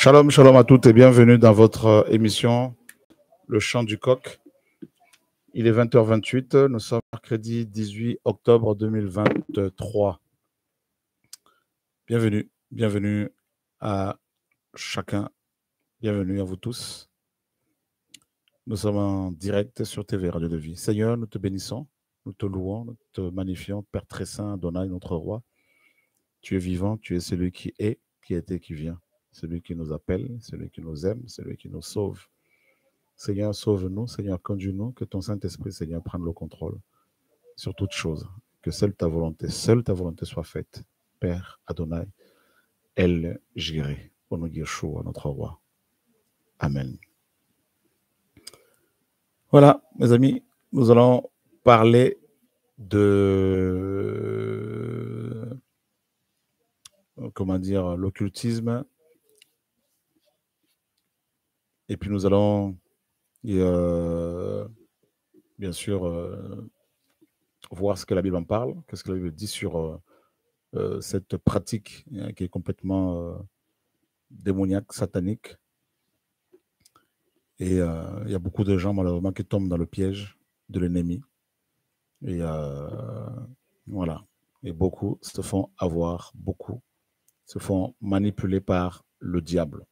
Shalom, shalom à toutes et bienvenue dans votre émission Le Chant du Coq. Il est 20h28, nous sommes mercredi 18 octobre 2023. Bienvenue, bienvenue à chacun, bienvenue à vous tous. Nous sommes en direct sur TV Radio de Vie. Seigneur, nous te bénissons, nous te louons, nous te magnifions, Père très saint, Adonai, notre roi. Tu es vivant, tu es celui qui est, qui était, qui vient. Celui qui nous appelle, celui qui nous aime, celui qui nous sauve. Seigneur, sauve-nous, Seigneur, conduis-nous, que ton Saint-Esprit, Seigneur, prenne le contrôle sur toutes choses, que seule ta volonté soit faite. Père Adonai, El Jireh, au nom de Yeshua, notre roi. Amen. Voilà, mes amis, nous allons parler de, l'occultisme. Et puis nous allons, bien sûr, voir ce que la Bible en parle, qu'est-ce que la Bible dit sur cette pratique qui est complètement démoniaque, satanique. Et il y a beaucoup de gens, malheureusement, qui tombent dans le piège de l'ennemi. Et voilà. Et beaucoup se font avoir, beaucoup se font manipuler par le diable.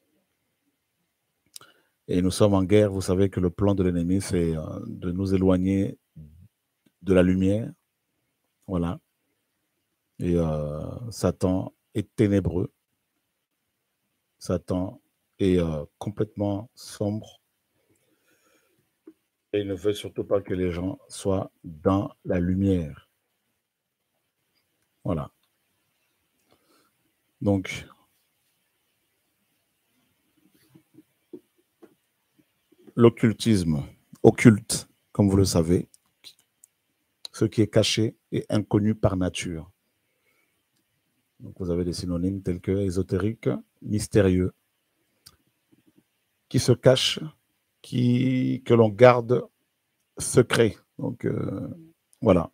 Et nous sommes en guerre. Vous savez que le plan de l'ennemi, c'est de nous éloigner de la lumière. Voilà. Et Satan est ténébreux. Satan est complètement sombre. Et il ne veut surtout pas que les gens soient dans la lumière. Voilà. Donc, l'occultisme, occulte, comme vous le savez, ce qui est caché et inconnu par nature. Donc, vous avez des synonymes tels que ésotérique, mystérieux, qui se cache, que l'on garde secret. Donc, voilà.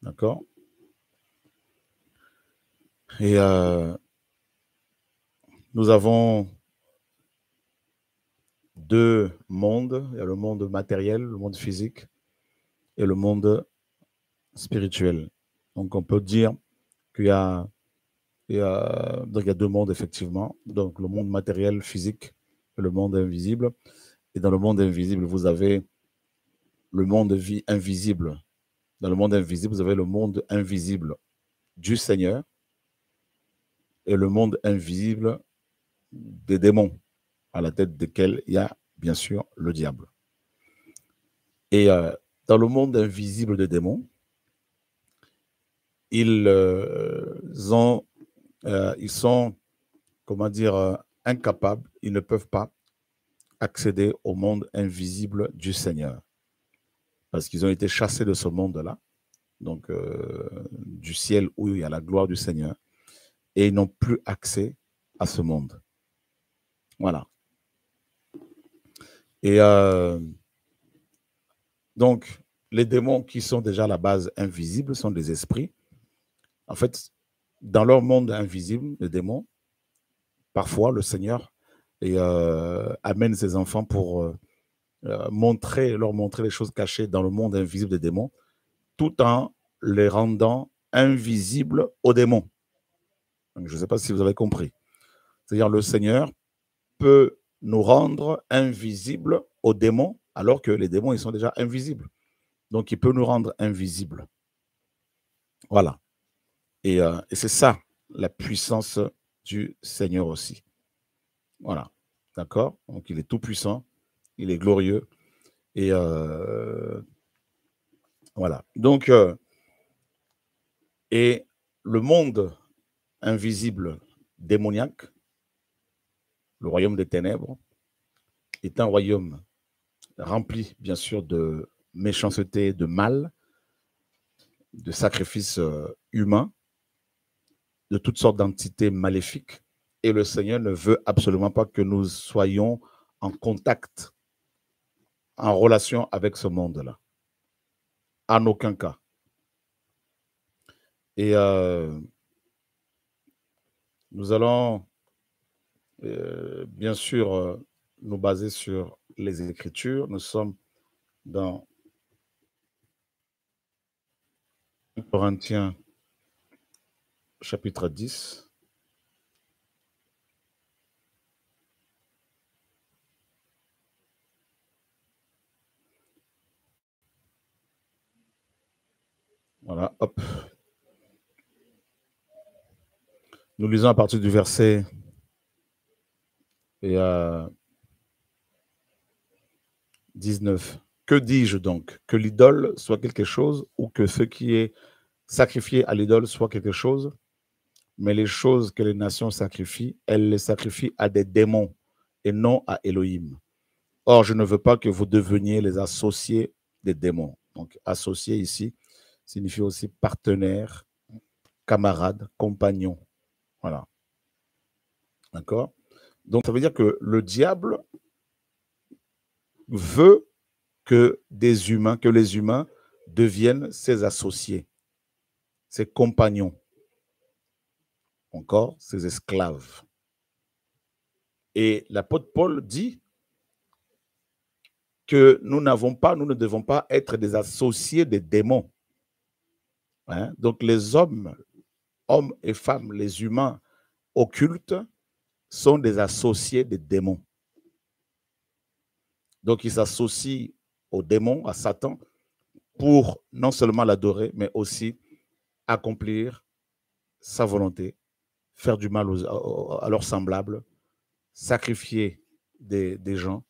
D'accord? Et nous avons deux mondes. Il y a le monde matériel, le monde physique, et le monde spirituel. Donc, on peut dire qu'il y a, donc il y a deux mondes, effectivement. Donc, le monde matériel, physique, et le monde invisible. Et dans le monde invisible, vous avez le monde invisible. Dans le monde invisible, vous avez le monde invisible du Seigneur et le monde invisible des démons, à la tête desquels il y a, bien sûr, le diable. Et dans le monde invisible des démons, ils sont, comment dire, incapables, ils ne peuvent pas accéder au monde invisible du Seigneur. Parce qu'ils ont été chassés de ce monde-là, donc du ciel où il y a la gloire du Seigneur, et ils n'ont plus accès à ce monde. Voilà. Et donc, les démons qui sont déjà à la base invisibles sont des esprits. En fait, dans leur monde invisible, les démons, parfois le Seigneur amène ses enfants pour leur montrer les choses cachées dans le monde invisible des démons, tout en les rendant invisibles aux démons. Donc, je ne sais pas si vous avez compris. C'est-à-dire le Seigneur peut nous rendre invisibles aux démons, alors que les démons, ils sont déjà invisibles. Donc, il peut nous rendre invisibles. Voilà. Et c'est ça, la puissance du Seigneur aussi. Voilà. D'accord? Donc, il est tout puissant, il est glorieux. Et voilà. Donc, et le monde invisible démoniaque, le royaume des ténèbres, est un royaume rempli, bien sûr, de méchanceté, de mal, de sacrifices humains, de toutes sortes d'entités maléfiques. Et le Seigneur ne veut absolument pas que nous soyons en contact, en relation avec ce monde-là. En aucun cas. Et nous allons Bien sûr, nous baser sur les Écritures. Nous sommes dans Corinthiens chapitre 10. Voilà, hop. Nous lisons à partir du verset 19. Que dis-je donc? Que l'idole soit quelque chose ou que ce qui est sacrifié à l'idole soit quelque chose? Mais les choses que les nations sacrifient, elles les sacrifient à des démons et non à Elohim. Or, je ne veux pas que vous deveniez les associés des démons. Donc, associé ici signifie aussi partenaire, camarade, compagnon. Voilà. D'accord? Donc, ça veut dire que le diable veut que des humains, que les humains deviennent ses associés, ses compagnons, encore ses esclaves. Et l'apôtre Paul dit que nous ne devons pas être des associés des démons. Hein? Donc les hommes et femmes, les humains occultes sont des associés des démons. Donc ils s'associent aux démons, à Satan, pour non seulement l'adorer, mais aussi accomplir sa volonté, faire du mal à leurs semblables, sacrifier des gens,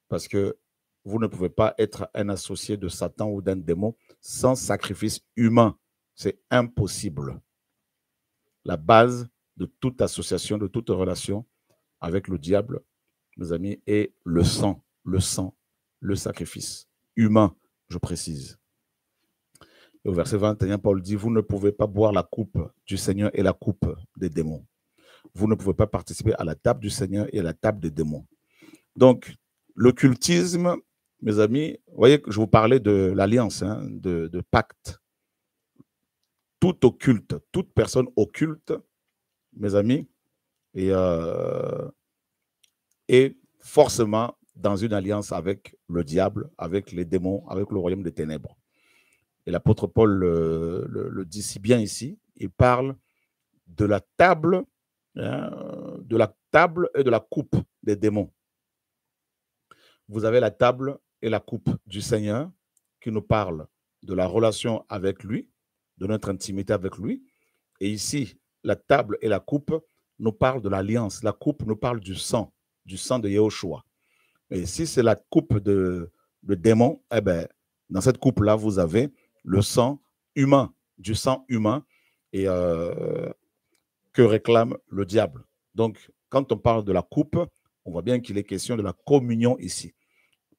parce que vous ne pouvez pas être un associé de Satan ou d'un démon sans sacrifice humain. C'est impossible. La base de toute association, de toute relation avec le diable, mes amis, est le sang, le sacrifice humain, je précise. Et au verset 21, Paul dit, vous ne pouvez pas boire la coupe du Seigneur et la coupe des démons. Vous ne pouvez pas participer à la table du Seigneur et à la table des démons. Donc, l'occultisme, mes amis, vous voyez que je vous parlais de l'alliance, hein, de pacte. Tout occulte, toute personne occulte, mes amis, est forcément dans une alliance avec le diable, avec les démons, avec le royaume des ténèbres. Et l'apôtre Paul le dit si bien ici. Il parle de la table, hein, et de la coupe des démons. Vous avez la table et la coupe du Seigneur qui nous parle de la relation avec lui, de notre intimité avec lui. Et ici, la table et la coupe nous parlent de l'alliance. La coupe nous parle du sang de Yahushua. Et si c'est la coupe de démon, eh bien, dans cette coupe-là, vous avez le sang humain, du sang humain, et que réclame le diable. Donc, quand on parle de la coupe, on voit bien qu'il est question de la communion ici.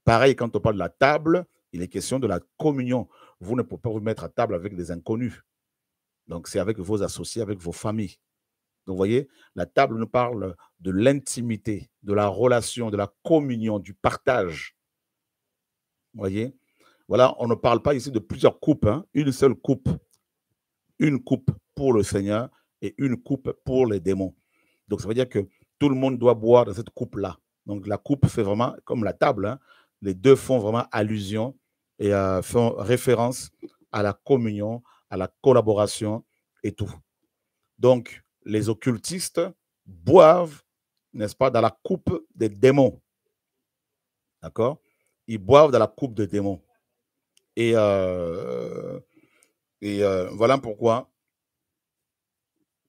Pareil, quand on parle de la table, il est question de la communion. Vous ne pouvez pas vous mettre à table avec des inconnus. Donc, c'est avec vos associés, avec vos familles. Donc, vous voyez, la table nous parle de l'intimité, de la relation, de la communion, du partage. Vous voyez, voilà, on ne parle pas ici de plusieurs coupes, hein. Une seule coupe. Une coupe pour le Seigneur et une coupe pour les démons. Donc, ça veut dire que tout le monde doit boire de cette coupe-là. Donc, la coupe fait vraiment comme la table, hein. Les deux font vraiment allusion et font référence à la communion, à la collaboration et tout. Donc, les occultistes boivent, n'est-ce pas, dans la coupe des démons. D'accord? Ils boivent dans la coupe des démons. Et voilà pourquoi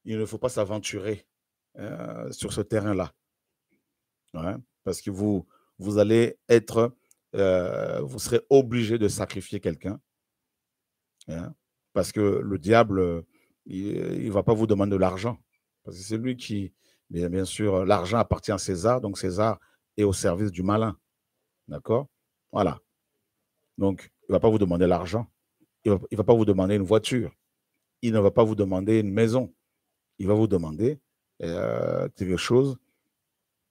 il ne faut pas s'aventurer sur ce terrain-là. Ouais, parce que vous allez être, vous serez obligé de sacrifier quelqu'un. Hein, parce que le diable, il ne va pas vous demander de l'argent. Parce que c'est lui qui, bien sûr, l'argent appartient à César, donc César est au service du malin. D'accord? Voilà. Donc, il ne va pas vous demander l'argent. Il ne va pas vous demander une voiture. Il ne va pas vous demander une maison. Il va vous demander quelque chose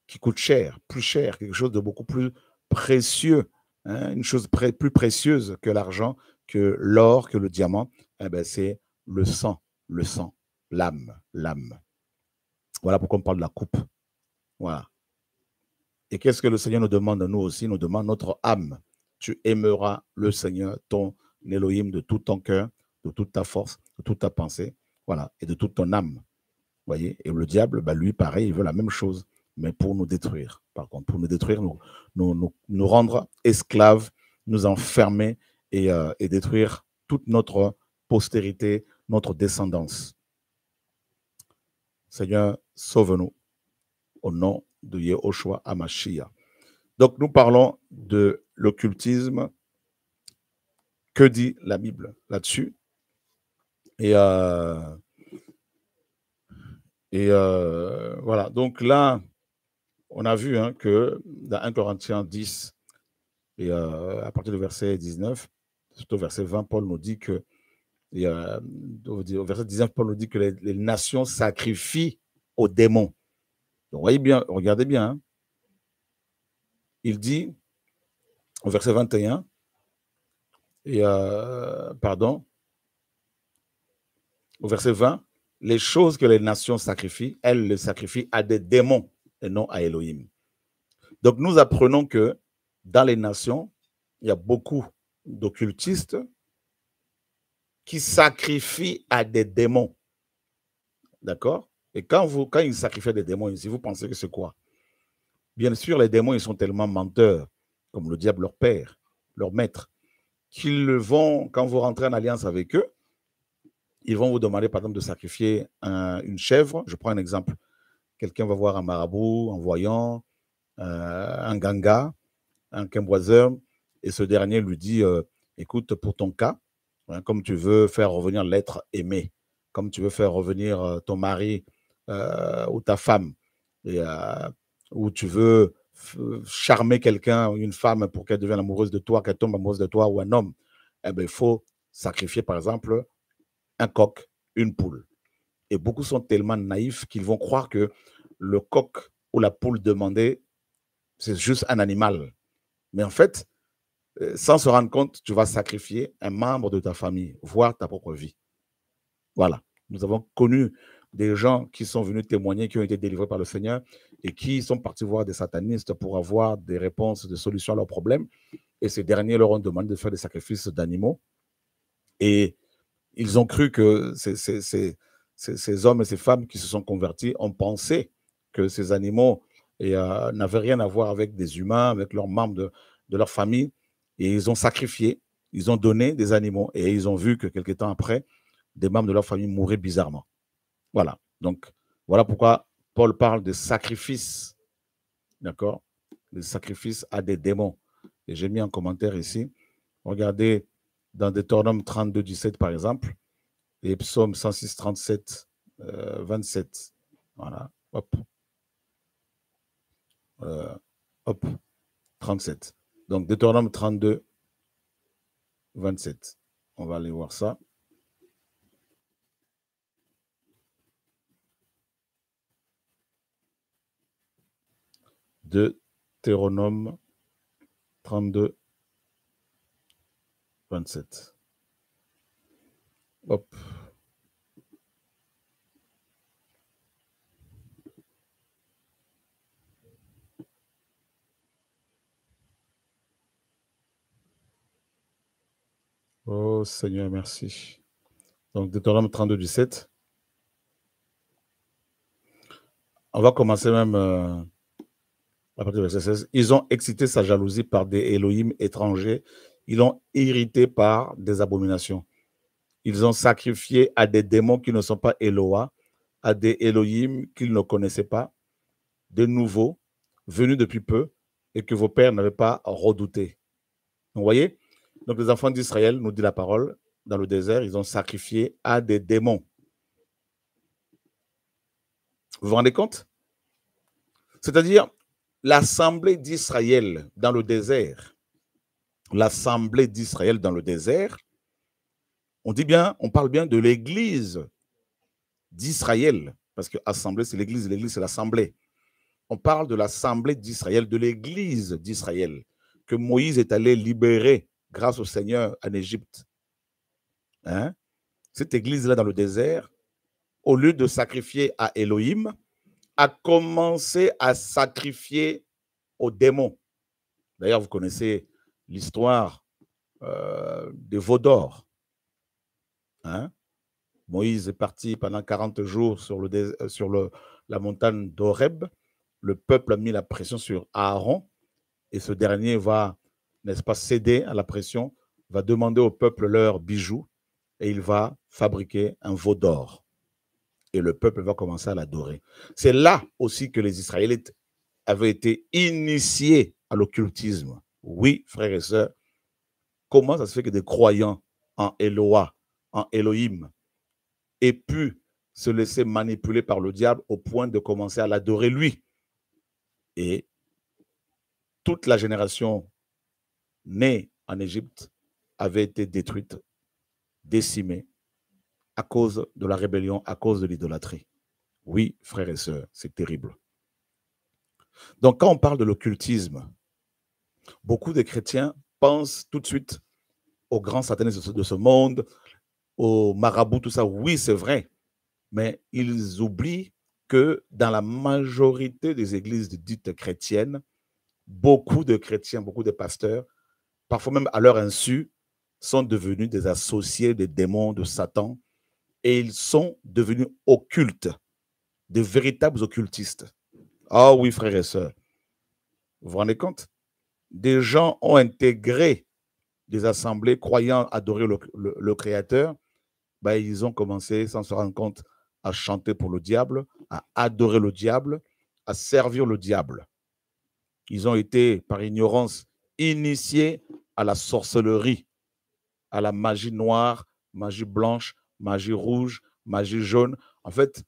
qui coûte cher, plus cher, quelque chose de beaucoup plus précieux, hein, une chose plus précieuse que l'argent, que l'or, que le diamant, eh ben, c'est le sang, l'âme. Voilà pourquoi on parle de la coupe. Voilà. Et qu'est-ce que le Seigneur nous demande, nous aussi? Il nous demande notre âme. Tu aimeras le Seigneur, ton Elohim, de tout ton cœur, de toute ta force, de toute ta pensée, voilà, et de toute ton âme. Voyez? Et le diable, bah, lui, pareil, il veut la même chose, mais pour nous détruire. Par contre, pour nous détruire, nous rendre esclaves, nous enfermer et détruire toute notre postérité, notre descendance. Seigneur, sauve-nous au nom de Yehoshua HaMashiach. Donc, nous parlons de l'occultisme. Que dit la Bible là-dessus? Et voilà. Donc là, on a vu que dans 1 Corinthiens 10, et à partir du verset 19, surtout au verset 20, Paul nous dit que, au verset 19, Paul nous dit que les nations sacrifient aux démons. Donc, voyez bien, regardez bien. Il dit, au verset 21, pardon, au verset 20, les choses que les nations sacrifient, elles les sacrifient à des démons et non à Elohim. Donc, nous apprenons que dans les nations, il y a beaucoup d'occultistes qui sacrifient à des démons. D'accord? Et quand ils sacrifient à des démons ici, vous pensez que c'est quoi? Bien sûr, les démons, ils sont tellement menteurs, comme le diable, leur père, leur maître, qu'ils vont, quand vous rentrez en alliance avec eux, ils vont vous demander, par exemple, de sacrifier une chèvre. Je prends un exemple. Quelqu'un va voir un marabout, un voyant, un ganga, un quimboiseur, et ce dernier lui dit, écoute, pour ton cas, comme tu veux faire revenir l'être aimé, comme tu veux faire revenir ton mari ou ta femme, ou tu veux charmer quelqu'un, une femme, pour qu'elle devienne amoureuse de toi, qu'elle tombe amoureuse de toi, ou un homme, eh bien, il faut sacrifier, par exemple, un coq, une poule. Et beaucoup sont tellement naïfs qu'ils vont croire que le coq ou la poule demandée, c'est juste un animal. Mais en fait, sans se rendre compte, tu vas sacrifier un membre de ta famille, voire ta propre vie. Voilà. Nous avons connu des gens qui sont venus témoigner, qui ont été délivrés par le Seigneur et qui sont partis voir des satanistes pour avoir des réponses, des solutions à leurs problèmes. Et ces derniers leur ont demandé de faire des sacrifices d'animaux. Et ils ont cru que ces hommes et ces femmes qui se sont convertis ont pensé que ces animaux n'avaient rien à voir avec des humains, avec leurs membres de leur famille. Et ils ont sacrifié, ils ont donné des animaux. Et ils ont vu que quelques temps après, des membres de leur famille mouraient bizarrement. Voilà. Donc, voilà pourquoi Paul parle de sacrifice. D'accord? De sacrifice à des démons. Et j'ai mis un commentaire ici. Regardez dans Deutéronome 32, 17, par exemple, et Psaume 106, 37, 27. Voilà. Hop. Hop. 37. Donc, Deutéronome 32, 27. On va aller voir ça. Deutéronome 32, 27. Hop. Oh Seigneur, merci. Donc, Deutéronome 32, 17. On va commencer même à partir du verset 16. Ils ont excité sa jalousie par des Elohim étrangers. Ils l'ont irrité par des abominations. Ils ont sacrifié à des démons qui ne sont pas Eloah, à des Elohim qu'ils ne connaissaient pas, de nouveaux, venus depuis peu, et que vos pères n'avaient pas redoutés. Vous voyez? Donc les enfants d'Israël, nous dit la parole, dans le désert, ils ont sacrifié à des démons. Vous vous rendez compte? C'est-à-dire, l'assemblée d'Israël dans le désert, l'assemblée d'Israël dans le désert, on dit bien, on parle bien de l'église d'Israël, parce que assemblée, c'est l'église c'est l'assemblée. On parle de l'assemblée d'Israël, de l'église d'Israël, que Moïse est allé libérer grâce au Seigneur en Égypte. Cette église-là dans le désert, au lieu de sacrifier à Elohim, a commencé à sacrifier aux démons. D'ailleurs, vous connaissez l'histoire des veaux d'or. Hein? Moïse est parti pendant 40 jours sur la montagne d'Horeb. Le peuple a mis la pression sur Aaron et ce dernier va, n'est-ce pas, céder à la pression, va demander au peuple leurs bijoux et il va fabriquer un veau d'or. Et le peuple va commencer à l'adorer. C'est là aussi que les Israélites avaient été initiés à l'occultisme. Oui, frères et sœurs, comment ça se fait que des croyants en Eloah, en Elohim, aient pu se laisser manipuler par le diable au point de commencer à l'adorer lui? Et toute la génération née en Égypte avait été détruite, décimée, à cause de la rébellion, à cause de l'idolâtrie. Oui, frères et sœurs, c'est terrible. Donc, quand on parle de l'occultisme, beaucoup de chrétiens pensent tout de suite aux grands satanistes de ce monde, aux marabouts, tout ça. Oui, c'est vrai, mais ils oublient que dans la majorité des églises dites chrétiennes, beaucoup de chrétiens, beaucoup de pasteurs, parfois même à leur insu, sont devenus des associés des démons de Satan et ils sont devenus occultes, de véritables occultistes. Ah oui, frères et sœurs, vous vous rendez compte? Des gens ont intégré des assemblées croyant adorer le Créateur, ben, ils ont commencé, sans se rendre compte, à chanter pour le diable, à adorer le diable, à servir le diable. Ils ont été, par ignorance, initiés à la sorcellerie, à la magie noire, magie blanche, magie rouge, magie jaune. En fait,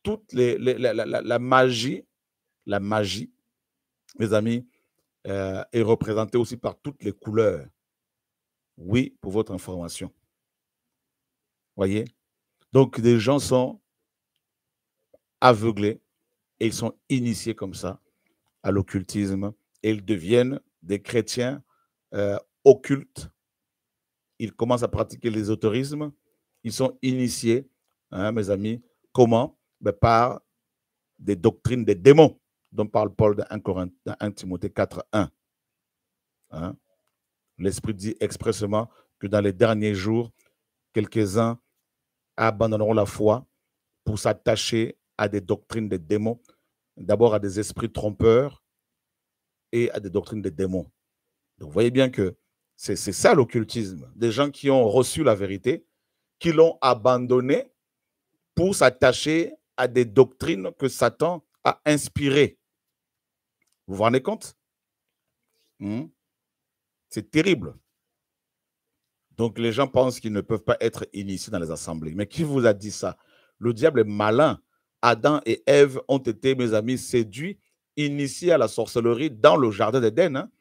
toute la magie, mes amis, est représentée aussi par toutes les couleurs. Oui, pour votre information. Voyez? Donc, des gens sont aveuglés et ils sont initiés comme ça à l'occultisme et ils deviennent des chrétiens occultes. Ils commencent à pratiquer l'ésotérisme. Ils sont initiés, hein, mes amis. Comment? Ben, par des doctrines des démons dont parle Paul dans 1 Timothée 4, 1. Hein? L'Esprit dit expressément que dans les derniers jours, quelques-uns abandonneront la foi pour s'attacher à des doctrines des démons, d'abord à des esprits trompeurs et à des doctrines des démons. Donc, vous voyez bien que c'est ça l'occultisme. Des gens qui ont reçu la vérité, qui l'ont abandonnée pour s'attacher à des doctrines que Satan a inspirées. Vous vous rendez compte? C'est terrible. Donc, les gens pensent qu'ils ne peuvent pas être initiés dans les assemblées. Mais qui vous a dit ça? Le diable est malin. Adam et Ève ont été, mes amis, séduits, initiés à la sorcellerie dans le jardin d'Éden, hein,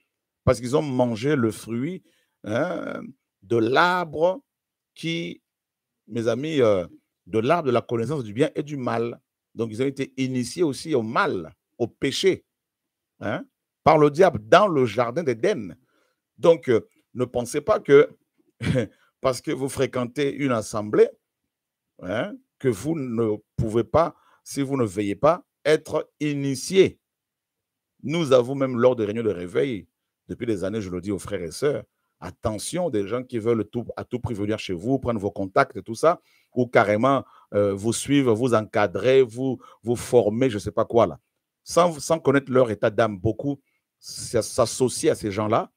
parce qu'ils ont mangé le fruit, hein, de l'arbre qui, mes amis, de l'arbre de la connaissance du bien et du mal. Donc, ils ont été initiés aussi au mal, au péché, hein, par le diable dans le jardin d'Éden. Donc, ne pensez pas que parce que vous fréquentez une assemblée, hein, que vous ne pouvez pas, si vous ne veillez pas, être initié. Nous avons même lors des réunions de réveil, depuis des années, je le dis aux frères et sœurs, attention des gens qui veulent à tout prix venir chez vous, prendre vos contacts et tout ça, ou carrément vous suivre, vous encadrer, vous former, je ne sais pas quoi là. Sans connaître leur état d'âme, beaucoup s'associent à ces gens-là,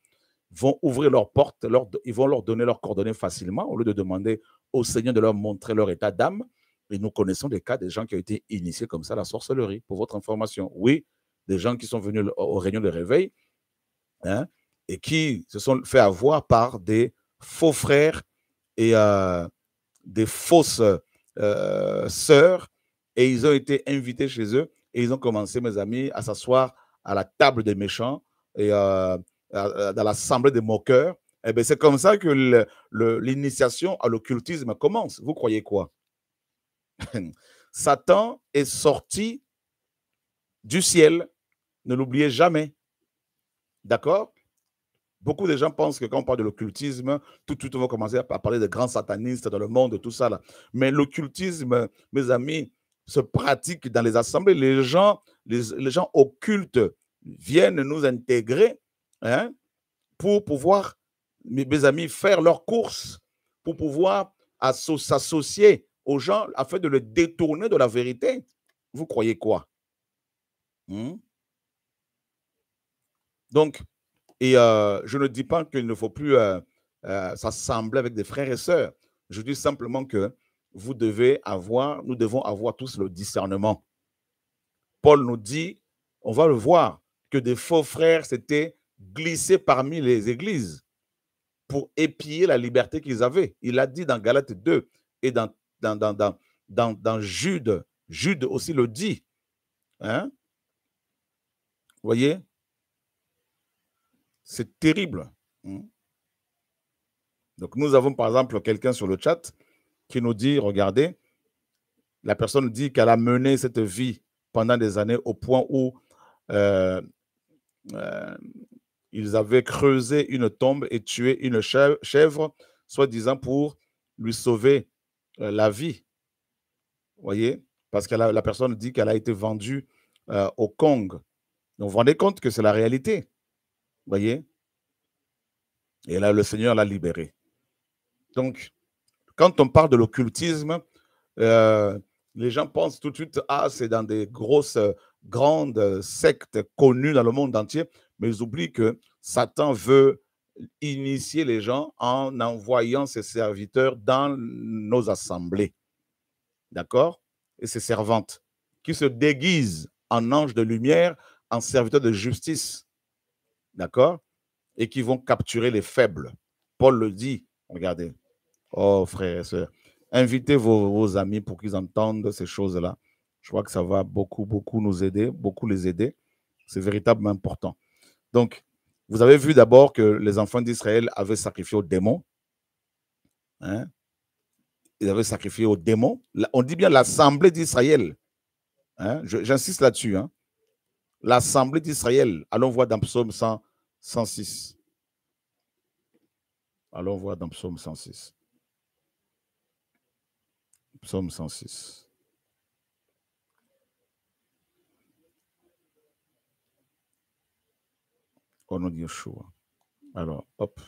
vont ouvrir leurs portes, ils vont leur donner leurs coordonnées facilement au lieu de demander au Seigneur de leur montrer leur état d'âme. Et nous connaissons des cas des gens qui ont été initiés comme ça à la sorcellerie, pour votre information. Oui, des gens qui sont venus aux réunions de réveil, hein, et qui se sont fait avoir par des faux frères et des fausses sœurs, et ils ont été invités chez eux, et ils ont commencé, mes amis, à s'asseoir à la table des méchants et dans l'assemblée des moqueurs. Eh bien, c'est comme ça que l'initiation à l'occultisme commence. Vous croyez quoi? Satan est sorti du ciel, ne l'oubliez jamais. D'accord? Beaucoup de gens pensent que quand on parle de l'occultisme, tout de suite on va commencer à parler de grands satanistes dans le monde, tout ça là. Mais l'occultisme, mes amis, se pratique dans les assemblées. Les gens occultes viennent nous intégrer, hein, pour pouvoir, mes amis, faire leurs courses, pour pouvoir s'associer aux gens afin de les détourner de la vérité. Vous croyez quoi? Donc, et je ne dis pas qu'il ne faut plus s'assembler avec des frères et sœurs. Je dis simplement que nous devons avoir tous le discernement. Paul nous dit, on va le voir, que des faux frères s'étaient glissés parmi les églises pour épier la liberté qu'ils avaient. Il a dit dans Galates 2 et dans Jude. Jude aussi le dit. Hein? Vous voyez? C'est terrible. Donc, nous avons par exemple quelqu'un sur le chat qui nous dit, regardez, la personne dit qu'elle a mené cette vie pendant des années au point où ils avaient creusé une tombe et tué une chèvre, soi-disant pour lui sauver la vie. Vous voyez? Parce que la personne dit qu'elle a été vendue au Congo. Donc, vous vous rendez compte que c'est la réalité. Vous voyez? Et là, le Seigneur l'a libéré. Donc, quand on parle de l'occultisme, les gens pensent tout de suite, ah, c'est dans des grosses, grandes sectes connues dans le monde entier, mais ils oublient que Satan veut initier les gens en envoyant ses serviteurs dans nos assemblées. D'accord? Et ses servantes, qui se déguisent en anges de lumière, en serviteurs de justice. D'accord? Et qui vont capturer les faibles. Paul le dit, regardez. Oh, frères et sœurs, invitez vos amis pour qu'ils entendent ces choses-là. Je crois que ça va beaucoup nous aider, beaucoup les aider. C'est véritablement important. Donc, vous avez vu d'abord que les enfants d'Israël avaient sacrifié aux démons. Hein? Ils avaient sacrifié aux démons. On dit bien l'assemblée d'Israël. Hein? J'insiste là-dessus. Hein? L'assemblée d'Israël. Allons voir dans Psaume 106. Allons voir dans Psaume 106. Psaume 106. Au nom de Yeshua. Alors, hop.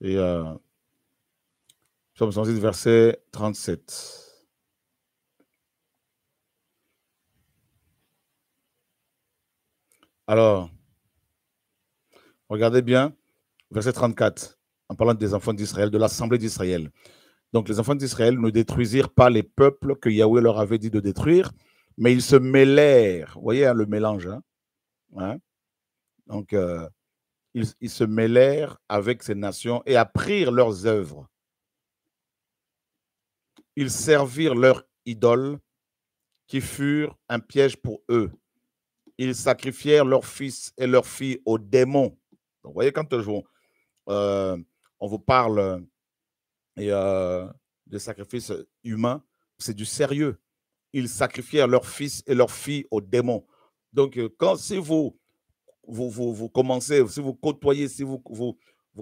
Et Psaume 106, verset 37. Alors, regardez bien, verset 34, en parlant des enfants d'Israël, de l'assemblée d'Israël. Donc, les enfants d'Israël ne détruisirent pas les peuples que Yahweh leur avait dit de détruire, mais ils se mêlèrent. Vous voyez hein, le mélange. Hein? Donc, ils se mêlèrent avec ces nations et apprirent leurs œuvres. Ils servirent leurs idoles qui furent un piège pour eux. Ils sacrifièrent leurs fils et leurs filles aux démons. Donc, vous voyez, quand on vous parle de sacrifices humains, c'est du sérieux. Ils sacrifièrent leurs fils et leurs filles aux démons. Donc, si vous commencez, si vous côtoyez, si vous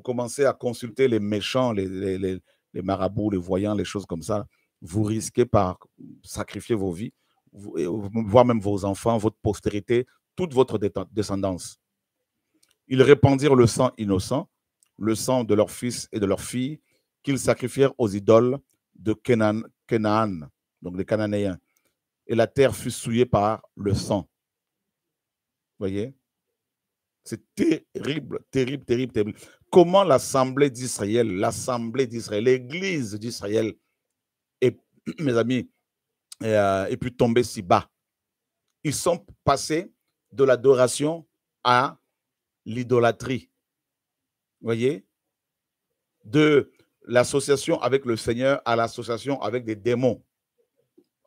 commencez à consulter les méchants, les marabouts, les voyants, les choses comme ça, vous risquez par sacrifier vos vies, voire même vos enfants, votre postérité, toute votre descendance. Ils répandirent le sang innocent, le sang de leurs fils et de leurs filles, qu'ils sacrifièrent aux idoles de Canaan, donc les Cananéens. Et la terre fut souillée par le sang. Vous voyez? C'est terrible, terrible, terrible, terrible. Comment l'assemblée d'Israël, l'église d'Israël, mes amis, est pu tomber si bas. Ils sont passés de l'adoration à l'idolâtrie. Vous voyez? De l'association avec le Seigneur à l'association avec des démons.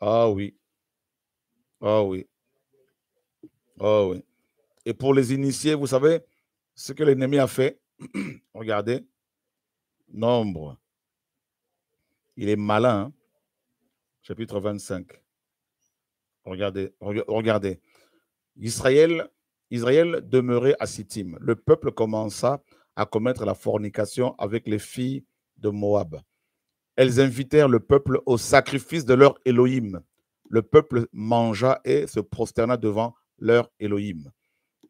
Ah oui. Ah oui. Ah oui. Et pour les initiés, vous savez, ce que l'ennemi a fait, regardez, Nombre. Il est malin, hein? Chapitre 25. Regardez, regardez. Israël demeurait à Sittim. Le peuple commença à commettre la fornication avec les filles de Moab. elles invitèrent le peuple au sacrifice de leur Elohim. Le peuple mangea et se prosterna devant leur Elohim.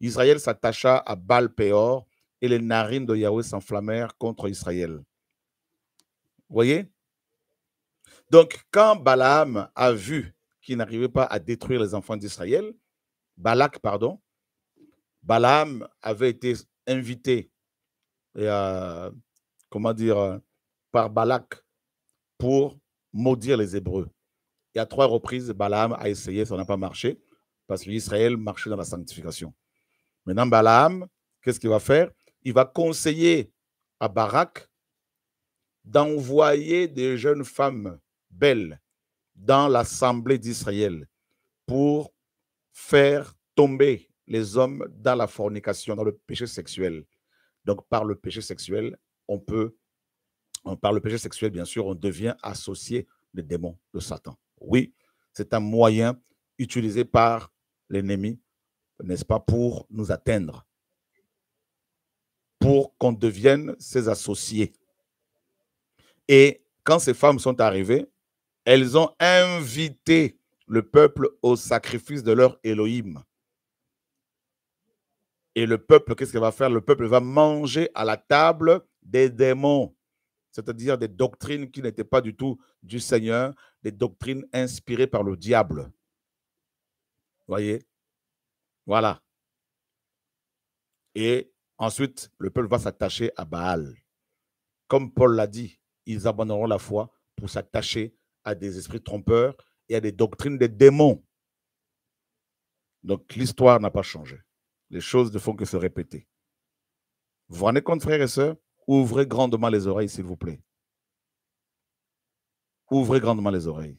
Israël s'attacha à Baal-Péor et les narines de Yahweh s'enflammèrent contre Israël. Vous voyez? Donc, quand Balaam a vu qu'il n'arrivait pas à détruire les enfants d'Israël, Balak, pardon, Balaam avait été invité comment dire, par Balak pour maudire les Hébreux. Et à 3 reprises, Balaam a essayé, ça n'a pas marché, parce qu'Israël marchait dans la sanctification. Maintenant, Balaam, qu'est-ce qu'il va faire? Il va conseiller à Barak d'envoyer des jeunes femmes belles dans l'assemblée d'Israël pour faire tomber les hommes dans la fornication, dans le péché sexuel. Donc, par le péché sexuel, par le péché sexuel, bien sûr, on devient associé des démons de Satan. Oui, c'est un moyen utilisé par l'ennemi, n'est-ce pas, pour nous atteindre, pour qu'on devienne ses associés. Et quand ces femmes sont arrivées, elles ont invité le peuple au sacrifice de leur Elohim. Et le peuple, qu'est-ce qu'il va faire? Le peuple va manger à la table des démons, c'est-à-dire des doctrines qui n'étaient pas du tout du Seigneur, des doctrines inspirées par le diable. Vous voyez? Voilà. Et ensuite, le peuple va s'attacher à Baal. Comme Paul l'a dit, ils abandonneront la foi pour s'attacher à des esprits trompeurs et à des doctrines des démons. Donc, l'histoire n'a pas changé. Les choses ne font que se répéter. Vous vous rendez compte, frères et sœurs? Ouvrez grandement les oreilles, s'il vous plaît. Ouvrez grandement les oreilles.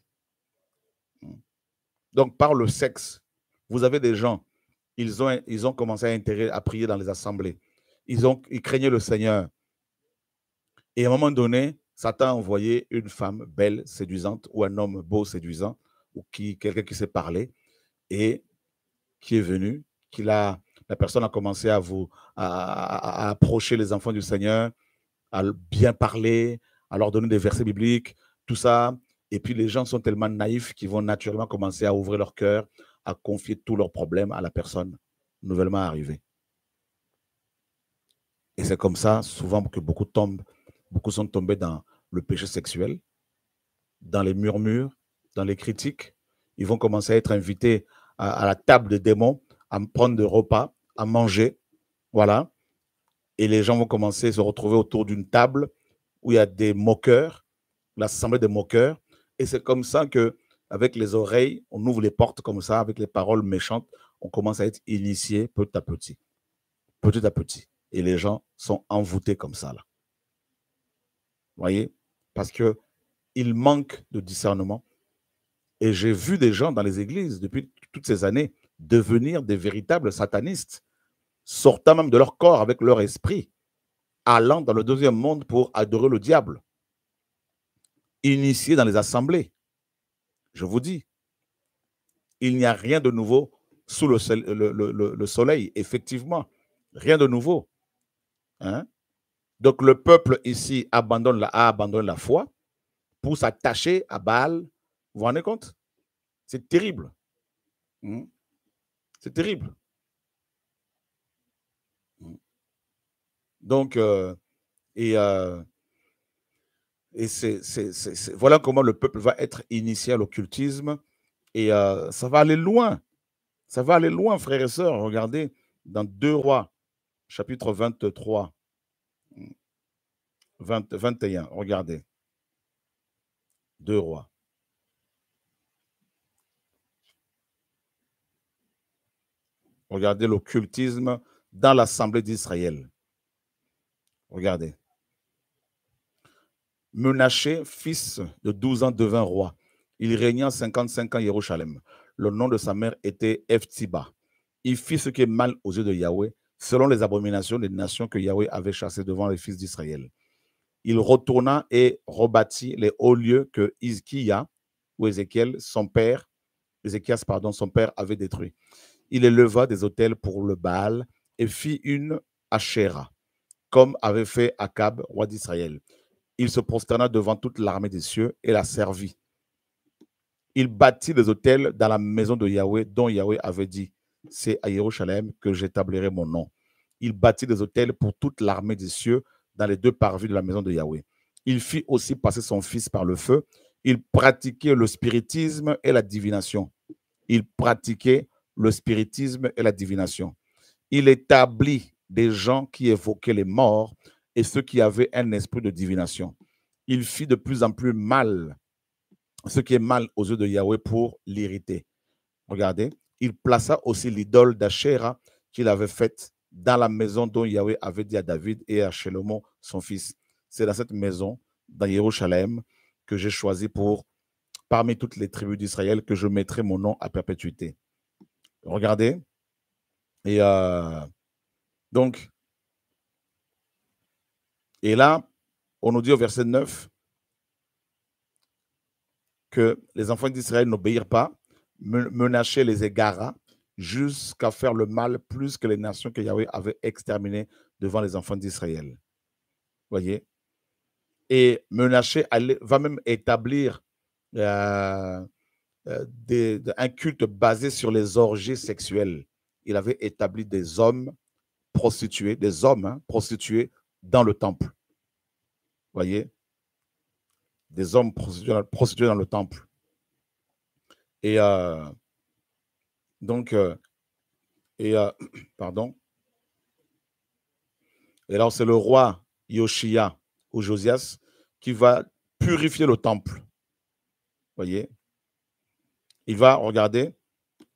Donc, par le sexe, vous avez des gens, ils ont commencé à prier dans les assemblées. Ils craignaient le Seigneur. Et à un moment donné, Satan a envoyé une femme belle, séduisante, ou un homme beau, séduisant, ou quelqu'un qui sait parler, et qui est venu, la personne a commencé à approcher les enfants du Seigneur, à bien parler, à leur donner des versets bibliques, tout ça. Et puis les gens sont tellement naïfs qu'ils vont naturellement commencer à ouvrir leur cœur, à confier tous leurs problèmes à la personne nouvellement arrivée. Et c'est comme ça, souvent, que beaucoup sont tombés dans le péché sexuel, dans les murmures, dans les critiques. Ils vont commencer à être invités à la table des démons, à prendre des repas, à manger. Voilà. Et les gens vont commencer à se retrouver autour d'une table où il y a des moqueurs, l'assemblée des moqueurs. Et c'est comme ça que, avec les oreilles, on ouvre les portes comme ça, avec les paroles méchantes, on commence à être initié petit à petit. Petit à petit. Et les gens sont envoûtés comme ça, là. Vous voyez? Parce qu'il manque de discernement. Et j'ai vu des gens dans les églises, depuis toutes ces années, devenir des véritables satanistes, sortant même de leur corps avec leur esprit, allant dans le deuxième monde pour adorer le diable, initiés dans les assemblées. Je vous dis, il n'y a rien de nouveau sous le soleil, effectivement. Rien de nouveau. Hein? Donc, le peuple ici a abandonné la foi pour s'attacher à Baal. Vous vous rendez compte? C'est terrible. C'est terrible. Donc, voilà comment le peuple va être initié à l'occultisme. Et ça va aller loin. Ça va aller loin, frères et sœurs. Regardez, dans 2 Rois, chapitre 23, 21, regardez. 2 Rois. Regardez l'occultisme dans l'assemblée d'Israël. Regardez. Menaché, fils de 12 ans, devint roi. Il régna 55 ans à Jérusalem. Le nom de sa mère était Efthiba. Il fit ce qui est mal aux yeux de Yahweh, selon les abominations des nations que Yahweh avait chassées devant les fils d'Israël. Il retourna et rebâtit les hauts lieux que Hizkiya, ou Ézéchias, son père avait détruits. Il éleva des autels pour le Baal et fit une Ashéra, comme avait fait Akab, roi d'Israël. il se prosterna devant toute l'armée des cieux et la servit. Il bâtit des autels dans la maison de Yahweh, dont Yahweh avait dit, c'est à Jérusalem que j'établirai mon nom. Il bâtit des autels pour toute l'armée des cieux dans les deux parvis de la maison de Yahweh. Il fit aussi passer son fils par le feu. Il pratiquait le spiritisme et la divination. Il pratiquait le spiritisme et la divination. Il établit des gens qui évoquaient les morts et ceux qui avaient un esprit de divination. Il fit de plus en plus mal ce qui est mal aux yeux de Yahweh pour l'irriter. Regardez, il plaça aussi l'idole d'Achéra qu'il avait faite dans la maison dont Yahweh avait dit à David et à Shlomo, son fils. C'est dans cette maison, dans Jérusalem, que j'ai choisi pour, parmi toutes les tribus d'Israël, que je mettrai mon nom à perpétuité. Regardez. Et donc, et là, on nous dit au verset 9 que les enfants d'Israël n'obéirent pas, Menaché les égara jusqu'à faire le mal plus que les nations que Yahweh avait exterminées devant les enfants d'Israël. Voyez? Et Menaché va même établir un culte basé sur les orgies sexuelles. Il avait établi des hommes prostitués, prostitués dans le temple. Voyez? Des hommes prostitués dans le temple. Et donc, pardon. Et alors, c'est le roi Yoshia ou Josias qui va purifier le temple. Voyez? Il va, regardez,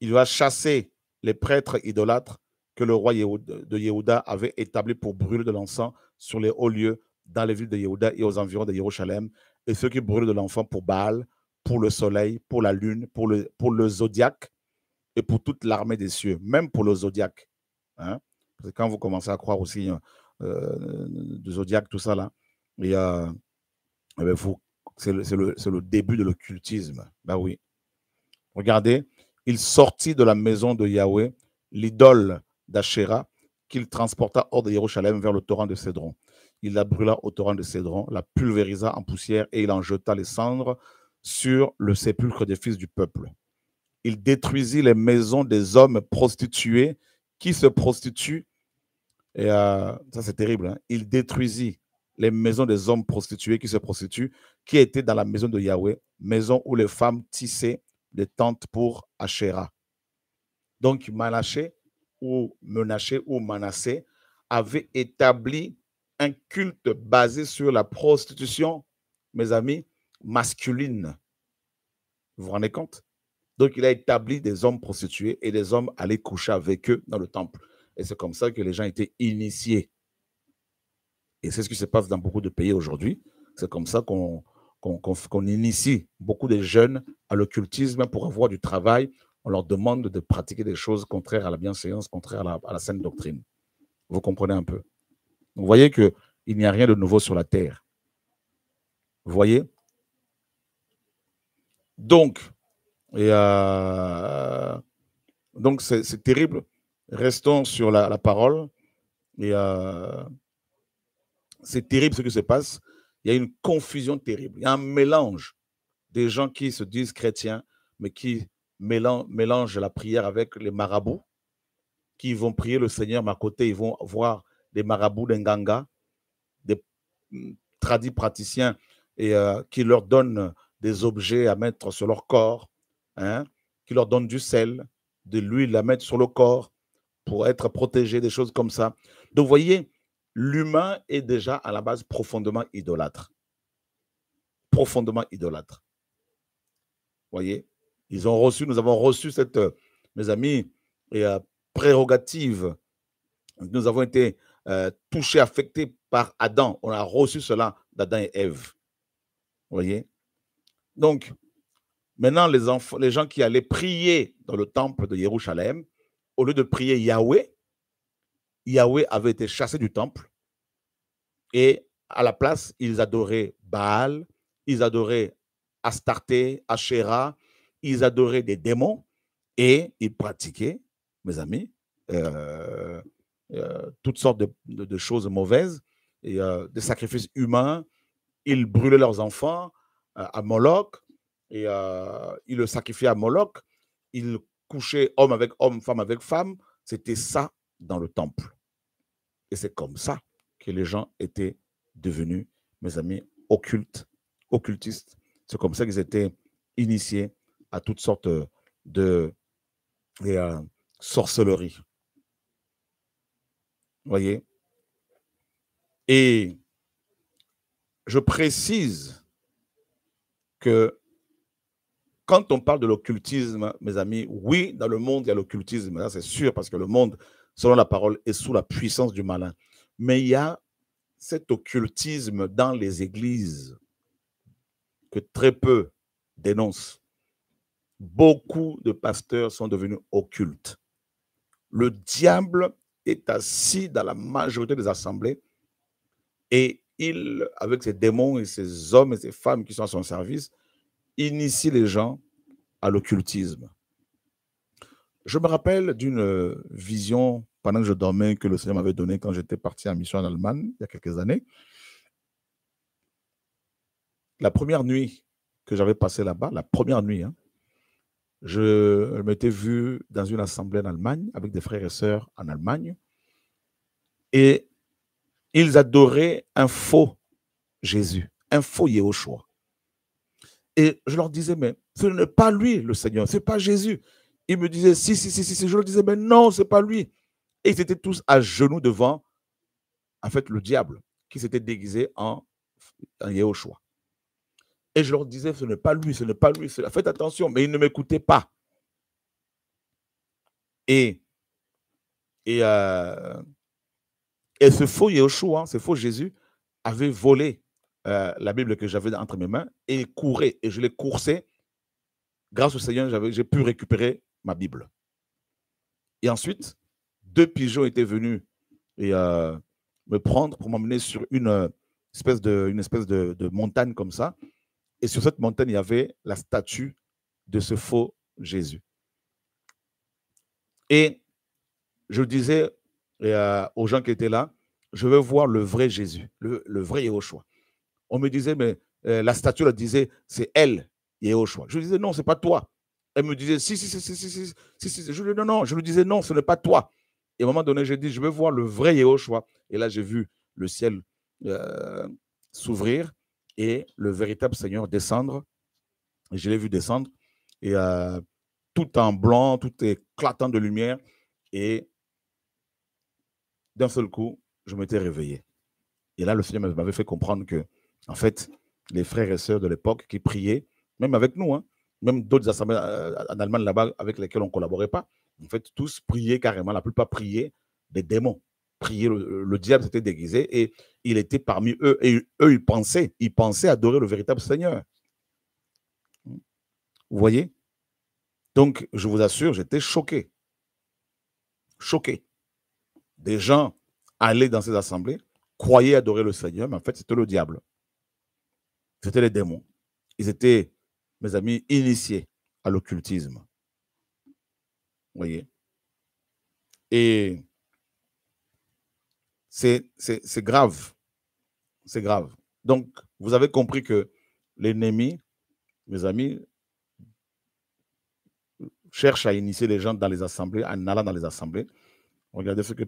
il va chasser les prêtres idolâtres que le roi de Yehuda avait établis pour brûler de l'encens sur les hauts lieux dans les villes de Yehuda et aux environs de Jérusalem, et ceux qui brûlent de l'encens pour Baal, pour le soleil, pour la lune, pour le zodiaque et pour toute l'armée des cieux, même pour le zodiaque. Hein? Parce que quand vous commencez à croire aussi du zodiaque, tout ça là, c'est le début de l'occultisme. Ben oui. Regardez, il sortit de la maison de Yahweh l'idole d'Achéra qu'il transporta hors de Jérusalem vers le torrent de Cédron. Il la brûla au torrent de Cédron, la pulvérisa en poussière et il en jeta les cendres sur le sépulcre des fils du peuple. Il détruisit les maisons des hommes prostitués qui se prostituent. Et ça, c'est terrible. Hein? Il détruisit les maisons des hommes prostitués qui se prostituent, qui étaient dans la maison de Yahweh, maison où les femmes tissaient des tentes pour Achéra. Donc, Manassé ou Manassé avait établi un culte basé sur la prostitution, mes amis, masculine. Vous vous rendez compte? Donc, il a établi des hommes prostitués et des hommes allaient coucher avec eux dans le temple. Et c'est comme ça que les gens étaient initiés. Et c'est ce qui se passe dans beaucoup de pays aujourd'hui. C'est comme ça qu'on initie beaucoup de jeunes à l'occultisme pour avoir du travail. On leur demande de pratiquer des choses contraires à la bienséance, contraires à la saine doctrine. Vous comprenez un peu? Vous voyez qu'il n'y a rien de nouveau sur la terre. Vous voyez? Donc, c'est terrible. Restons sur la parole. Et c'est terrible ce qui se passe. Il y a une confusion terrible. Il y a un mélange des gens qui se disent chrétiens, mais qui mélangent la prière avec les marabouts, qui vont prier le Seigneur, mais à côté, ils vont voir des marabouts d'Enganga, des tradis praticiens, et qui leur donnent des objets à mettre sur leur corps, hein, qui leur donnent du sel, de l'huile à mettre sur le corps pour être protégé, des choses comme ça. Donc, vous voyez, l'humain est déjà à la base profondément idolâtre. Profondément idolâtre. Vous voyez, nous avons reçu cette, mes amis, prérogative. Nous avons été touchés, affectés par Adam. On a reçu cela d'Adam et Ève. Vous voyez? Donc, maintenant, les gens qui allaient prier dans le temple de Jérusalem, au lieu de prier Yahweh, Yahweh avait été chassé du temple et à la place, ils adoraient Baal, ils adoraient Astarté, Ashéra, ils adoraient des démons et ils pratiquaient, mes amis, toutes sortes de choses mauvaises, et des sacrifices humains ils brûlaient leurs enfants à Moloch, et ils le sacrifiaient à Moloch, ils couchaient homme avec homme, femme avec femme. C'était ça dans le temple. Et c'est comme ça que les gens étaient devenus, mes amis, occultistes. C'est comme ça qu'ils étaient initiés à toutes sortes de sorcelleries. Vous voyez? Et je précise que quand on parle de l'occultisme, mes amis, oui, dans le monde, il y a l'occultisme, là c'est sûr, parce que le monde, selon la parole, est sous la puissance du malin. Mais il y a cet occultisme dans les églises que très peu dénoncent. Beaucoup de pasteurs sont devenus occultes. Le diable est assis dans la majorité des assemblées et il, avec ses démons et ses hommes et ses femmes qui sont à son service, initie les gens à l'occultisme. Je me rappelle d'une vision pendant que je dormais que le Seigneur m'avait donnée quand j'étais parti en mission en Allemagne il y a quelques années. La première nuit que j'avais passée là-bas, la première nuit, je m'étais vu dans une assemblée en Allemagne avec des frères et sœurs en Allemagne et ils adoraient un faux Jésus, un faux Yehoshua. Et je leur disais, mais ce n'est pas lui le Seigneur, ce n'est pas Jésus. Ils me disaient, si. Je leur disais, mais non, ce n'est pas lui. Et ils étaient tous à genoux devant, en fait, le diable qui s'était déguisé en Yehoshua. Et je leur disais, ce n'est pas lui, ce n'est pas lui. Faites attention, mais ils ne m'écoutaient pas. Et ce faux Yehoshua, ce faux Jésus, avait volé la Bible que j'avais entre mes mains et il courait. Et je l'ai coursé. Grâce au Seigneur, j'ai pu récupérer ma Bible. Et ensuite, 2 pigeons étaient venus et, me prendre pour m'emmener sur une espèce de montagne comme ça. Et sur cette montagne, il y avait la statue de ce faux Jésus. Et je disais aux gens qui étaient là, je veux voir le vrai Jésus, le vrai Yehoshua. On me disait, mais la statue, elle disait, c'est elle, Yehoshua. Je lui disais, non, ce n'est pas toi. Elle me disait, si. Je lui disais, non. Je lui disais, non, ce n'est pas toi. Et à un moment donné, j'ai dit, je veux voir le vrai Yehoshua. Et là, j'ai vu le ciel s'ouvrir et le véritable Seigneur descendre. Et je l'ai vu descendre. Et tout en blanc, tout éclatant de lumière. Et d'un seul coup, je m'étais réveillé. Et là, le Seigneur m'avait fait comprendre que, en fait, les frères et sœurs de l'époque qui priaient, même avec nous, même d'autres assemblées en Allemagne là-bas avec lesquelles on ne collaborait pas, en fait, tous priaient carrément, la plupart priaient des démons. Priaient, le diable s'était déguisé et il était parmi eux. Et eux, ils pensaient adorer le véritable Seigneur. Vous voyez? Donc, je vous assure, j'étais choqué. Choqué. Des gens allaient dans ces assemblées, croyaient adorer le Seigneur, mais en fait, c'était le diable. C'était les démons. Ils étaient, mes amis, initiés à l'occultisme. Vous voyez? Et c'est grave. C'est grave. Donc, vous avez compris que l'ennemi, mes amis, cherche à initier les gens dans les assemblées, en allant dans les assemblées. Regardez ce que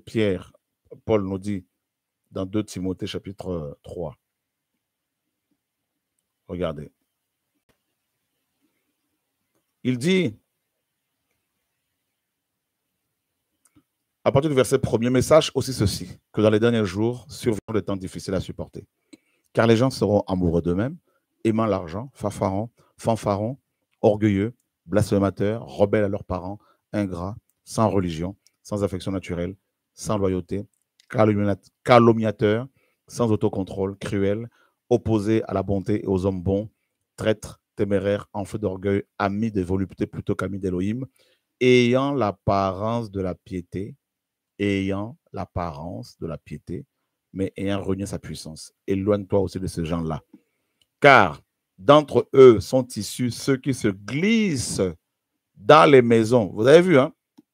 Paul nous dit dans 2 Timothée chapitre 3. Regardez. Il dit, à partir du verset 1er, mais sache aussi ceci, que dans les derniers jours, surviendront des temps difficiles à supporter. Car les gens seront amoureux d'eux-mêmes, aimant l'argent, fanfarons, orgueilleux, blasphémateurs, rebelles à leurs parents, ingrats, sans religion, sans affection naturelle, sans loyauté, calomniateurs, sans autocontrôle, cruels, opposés à la bonté et aux hommes bons, traîtres, téméraires, en feu d'orgueil, amis des voluptés plutôt qu'amis d'Élohim, ayant l'apparence de la piété, mais ayant renié sa puissance. Éloigne-toi aussi de ces gens-là. Car d'entre eux sont issus ceux qui se glissent dans les maisons. Vous avez vu,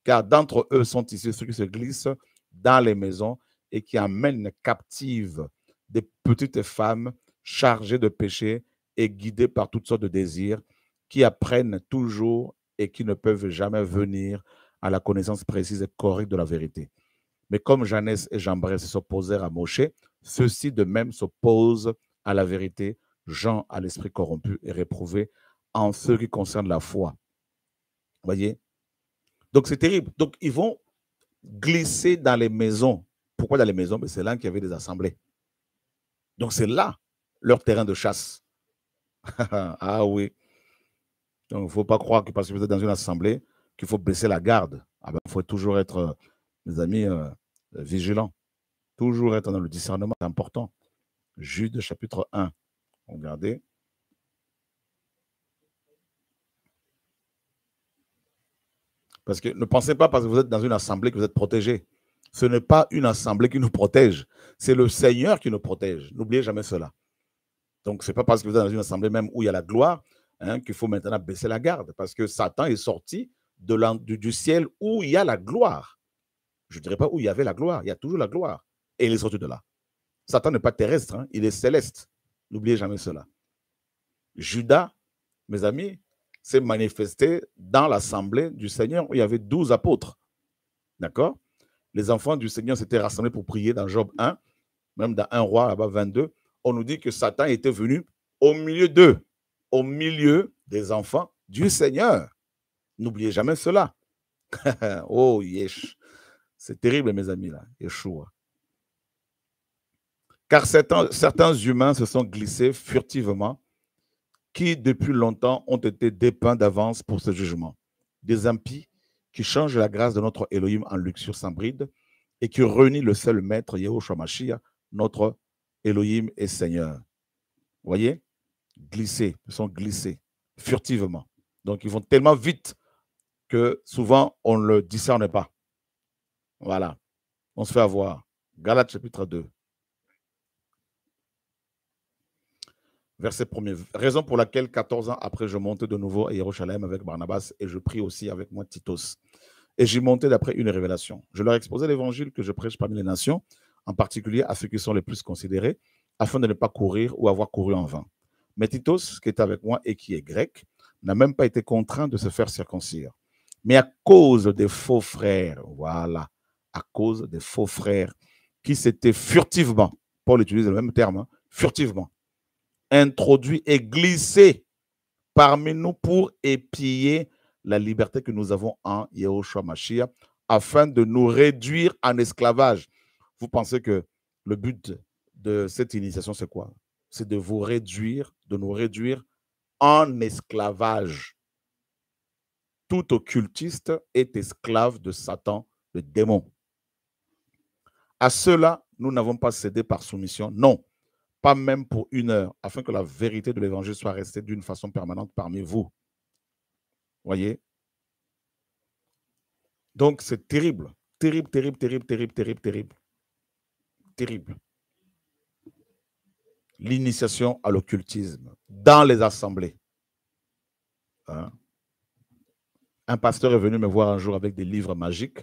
car d'entre eux sont issus ceux qui se glissent dans les maisons et qui amènent captives des petites femmes chargés de péché et guidés par toutes sortes de désirs, qui apprennent toujours et qui ne peuvent jamais venir à la connaissance précise et correcte de la vérité. Mais comme Janès et Jambres s'opposèrent à Moshe, ceux-ci de même s'opposent à la vérité, Jean à l'esprit corrompu et réprouvé en ce qui concerne la foi. Vous voyez? Donc c'est terrible. Donc ils vont glisser dans les maisons. Pourquoi dans les maisons? C'est là qu'il y avait des assemblées. Donc c'est là leur terrain de chasse. Ah oui. Donc il ne faut pas croire que parce que vous êtes dans une assemblée, qu'il faut baisser la garde. Il faut toujours être, mes amis, vigilants. Toujours être dans le discernement, c'est important. Jude chapitre 1. Regardez. Parce que ne pensez pas parce que vous êtes dans une assemblée que vous êtes protégé. Ce n'est pas une assemblée qui nous protège. C'est le Seigneur qui nous protège. N'oubliez jamais cela. Donc, ce n'est pas parce que vous êtes dans une assemblée même où il y a la gloire qu'il faut maintenant baisser la garde. Parce que Satan est sorti du ciel où il y a la gloire. Je ne dirais pas où il y avait la gloire. Il y a toujours la gloire. Et il est sorti de là. Satan n'est pas terrestre. Il est céleste. N'oubliez jamais cela. Judas, mes amis, s'est manifesté dans l'assemblée du Seigneur où il y avait 12 apôtres. D'accord? Les enfants du Seigneur s'étaient rassemblés pour prier dans Job 1, même dans 1 Roi, là-bas 22. On nous dit que Satan était venu au milieu d'eux, au milieu des enfants du Seigneur. N'oubliez jamais cela. Oh, yesh. C'est terrible, mes amis, là. Yeshua. Car certains humains se sont glissés furtivement, qui depuis longtemps ont été dépeints d'avance pour ce jugement. Des impies qui changent la grâce de notre Elohim en luxure sans bride et qui renient le seul maître, Yahushua Mashiach, notre Elohim et Seigneur. Vous voyez? Glisser, ils sont glissés furtivement. Donc, ils vont tellement vite que souvent, on ne le discerne pas. Voilà. On se fait avoir. Galates chapitre 2. Verset 1er. Raison pour laquelle 14 ans après, je montais de nouveau à Jérusalem avec Barnabas et je prie aussi avec moi Titos. Et j'y montais d'après une révélation. Je leur exposais l'évangile que je prêche parmi les nations, en particulier à ceux qui sont les plus considérés, afin de ne pas courir ou avoir couru en vain. Mais Titos, qui est avec moi et qui est grec, n'a même pas été contraint de se faire circoncire. Mais à cause des faux frères, voilà, à cause des faux frères qui s'étaient furtivement, Paul utilise le même terme, furtivement, introduits et glissés parmi nous pour épier la liberté que nous avons en Yahushua Mashiach, afin de nous réduire en esclavage. Vous pensez que le but de cette initiation, c'est quoi? C'est de vous réduire, de nous réduire en esclavage. Tout occultiste est esclave de Satan, le démon. À cela, nous n'avons pas cédé par soumission, non, pas même pour 1 heure, afin que la vérité de l'évangile soit restée d'une façon permanente parmi vous. Voyez? Donc, c'est terrible. Terrible, terrible, terrible, terrible, terrible, terrible. Terrible. L'initiation à l'occultisme dans les assemblées. Hein? Un pasteur est venu me voir un jour avec des livres magiques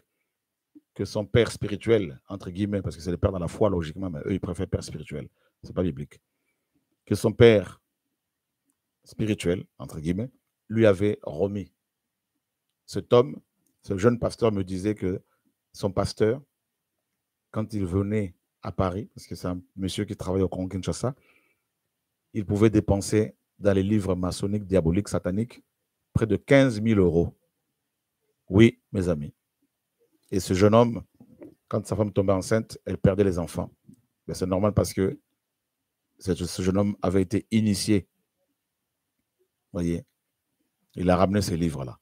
que son père spirituel, entre guillemets, parce que c'est le père dans la foi, logiquement, mais eux, ils préfèrent père spirituel. Ce n'est pas biblique. Que son père spirituel, entre guillemets, lui avait remis. Cet homme, ce jeune pasteur me disait que son pasteur, quand il venait à Paris, parce que c'est un monsieur qui travaille au Congo Kinshasa, il pouvait dépenser dans les livres maçonniques, diaboliques, sataniques, près de 15 000 euros. Oui, mes amis. Et ce jeune homme, quand sa femme tombait enceinte, elle perdait les enfants. Mais c'est normal parce que ce jeune homme avait été initié. Vous voyez, il a ramené ces livres-là.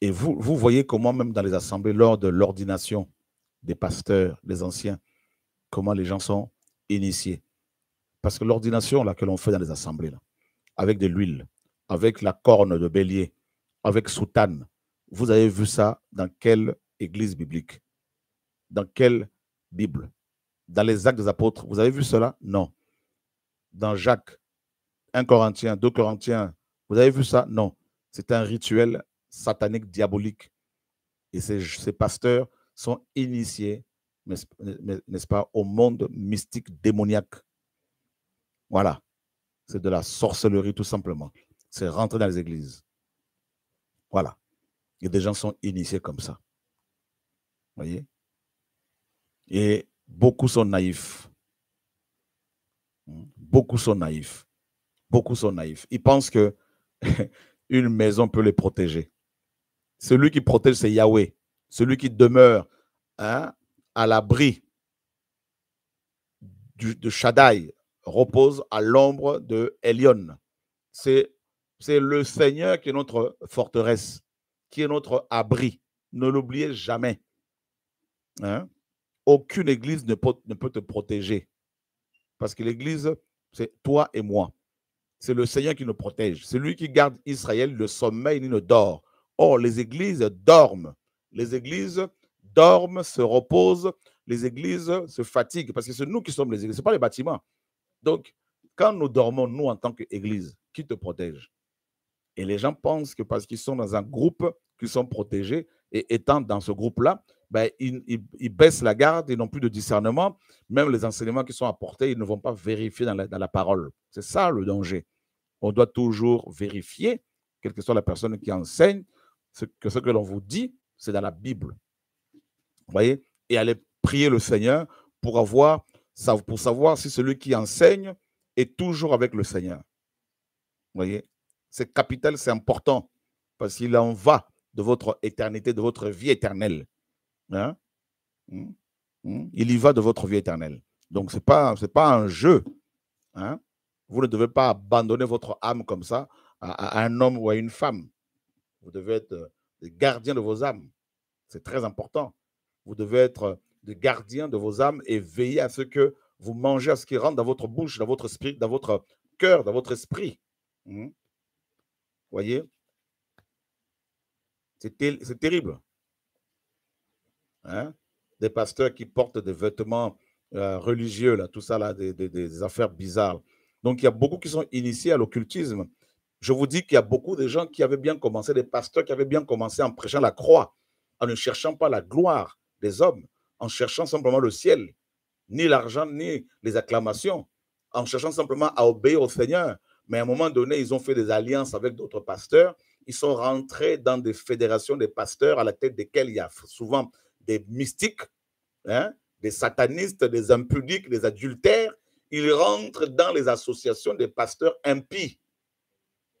Et vous voyez comment même dans les assemblées, lors de l'ordination des pasteurs, des anciens, comment les gens sont initiés. Parce que l'ordination là que l'on fait dans les assemblées, là, avec de l'huile, avec la corne de bélier, avec soutane, vous avez vu ça dans quelle église biblique? Dans quelle Bible? Dans les Actes des Apôtres, vous avez vu cela? Non. Dans Jacques, 1 Corinthiens, 2 Corinthiens, vous avez vu ça? Non. C'est un rituel satanique, diabolique. Et ces pasteurs sont initiés, n'est-ce pas, au monde mystique démoniaque. Voilà. C'est de la sorcellerie, tout simplement. C'est rentrer dans les églises. Voilà. Et des gens sont initiés comme ça. Vous voyez? Et beaucoup sont naïfs. Beaucoup sont naïfs. Beaucoup sont naïfs. Ils pensent que une maison peut les protéger. Celui qui protège, c'est Yahweh. Celui qui demeure à l'abri de Shaddai repose à l'ombre de Elion. C'est le Seigneur qui est notre forteresse, qui est notre abri. Ne l'oubliez jamais. Hein? Aucune église ne peut te protéger. Parce que l'église, c'est toi et moi. C'est le Seigneur qui nous protège. C'est lui qui garde Israël, le sommeil, il ne dort. Or, les églises dorment. Les églises dorment, se reposent. Les églises se fatiguent. Parce que c'est nous qui sommes les églises, ce n'est pas les bâtiments. Donc, quand nous dormons, nous, en tant qu'église, qui te protège? Et les gens pensent que parce qu'ils sont dans un groupe, qu'ils sont protégés, et étant dans ce groupe-là, ben, ils baissent la garde, ils n'ont plus de discernement. Même les enseignements qui sont apportés, ils ne vont pas vérifier dans la parole. C'est ça le danger. On doit toujours vérifier, quelle que soit la personne qui enseigne, ce que l'on vous dit, c'est dans la Bible. Vous voyez? Et aller prier le Seigneur pour savoir si celui qui enseigne est toujours avec le Seigneur. Vous voyez? C'est capital, c'est important, parce qu'il en va de votre éternité, de votre vie éternelle. Hein? Il y va de votre vie éternelle. Donc, ce n'est pas un jeu. Hein? Vous ne devez pas abandonner votre âme comme ça à un homme ou à une femme. Vous devez être des gardiens de vos âmes. C'est très important. Vous devez être des gardiens de vos âmes et veiller à ce que vous mangez, à ce qui rentre dans votre bouche, dans votre esprit, dans votre cœur, dans votre esprit. Vous voyez? C'est terrible. Hein? Des pasteurs qui portent des vêtements religieux, là, tout ça, là, des affaires bizarres. Donc, il y a beaucoup qui sont initiés à l'occultisme. Je vous dis qu'il y a beaucoup de gens qui avaient bien commencé, des pasteurs qui avaient bien commencé en prêchant la croix, en ne cherchant pas la gloire des hommes, en cherchant simplement le ciel, ni l'argent, ni les acclamations, en cherchant simplement à obéir au Seigneur. Mais à un moment donné, ils ont fait des alliances avec d'autres pasteurs. Ils sont rentrés dans des fédérations de pasteurs à la tête desquels il y a souvent des mystiques, hein, des satanistes, des impudiques, des adultères. Ils rentrent dans les associations des pasteurs impies.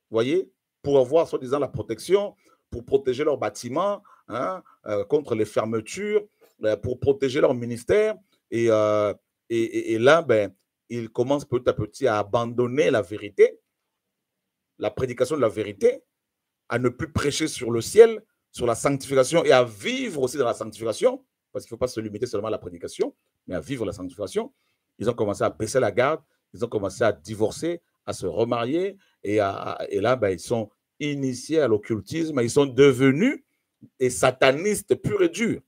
Vous voyez, pour avoir, soi-disant, la protection, pour protéger leurs bâtiments, hein, contre les fermetures, pour protéger leur ministère. Et là, ben, ils commencent petit à petit à abandonner la vérité, la prédication de la vérité, à ne plus prêcher sur le ciel, sur la sanctification et à vivre aussi dans la sanctification, parce qu'il ne faut pas se limiter seulement à la prédication, mais à vivre la sanctification. Ils ont commencé à baisser la garde, ils ont commencé à divorcer, à se remarier, et là, ben, ils sont initiés à l'occultisme, ils sont devenus des satanistes purs et durs.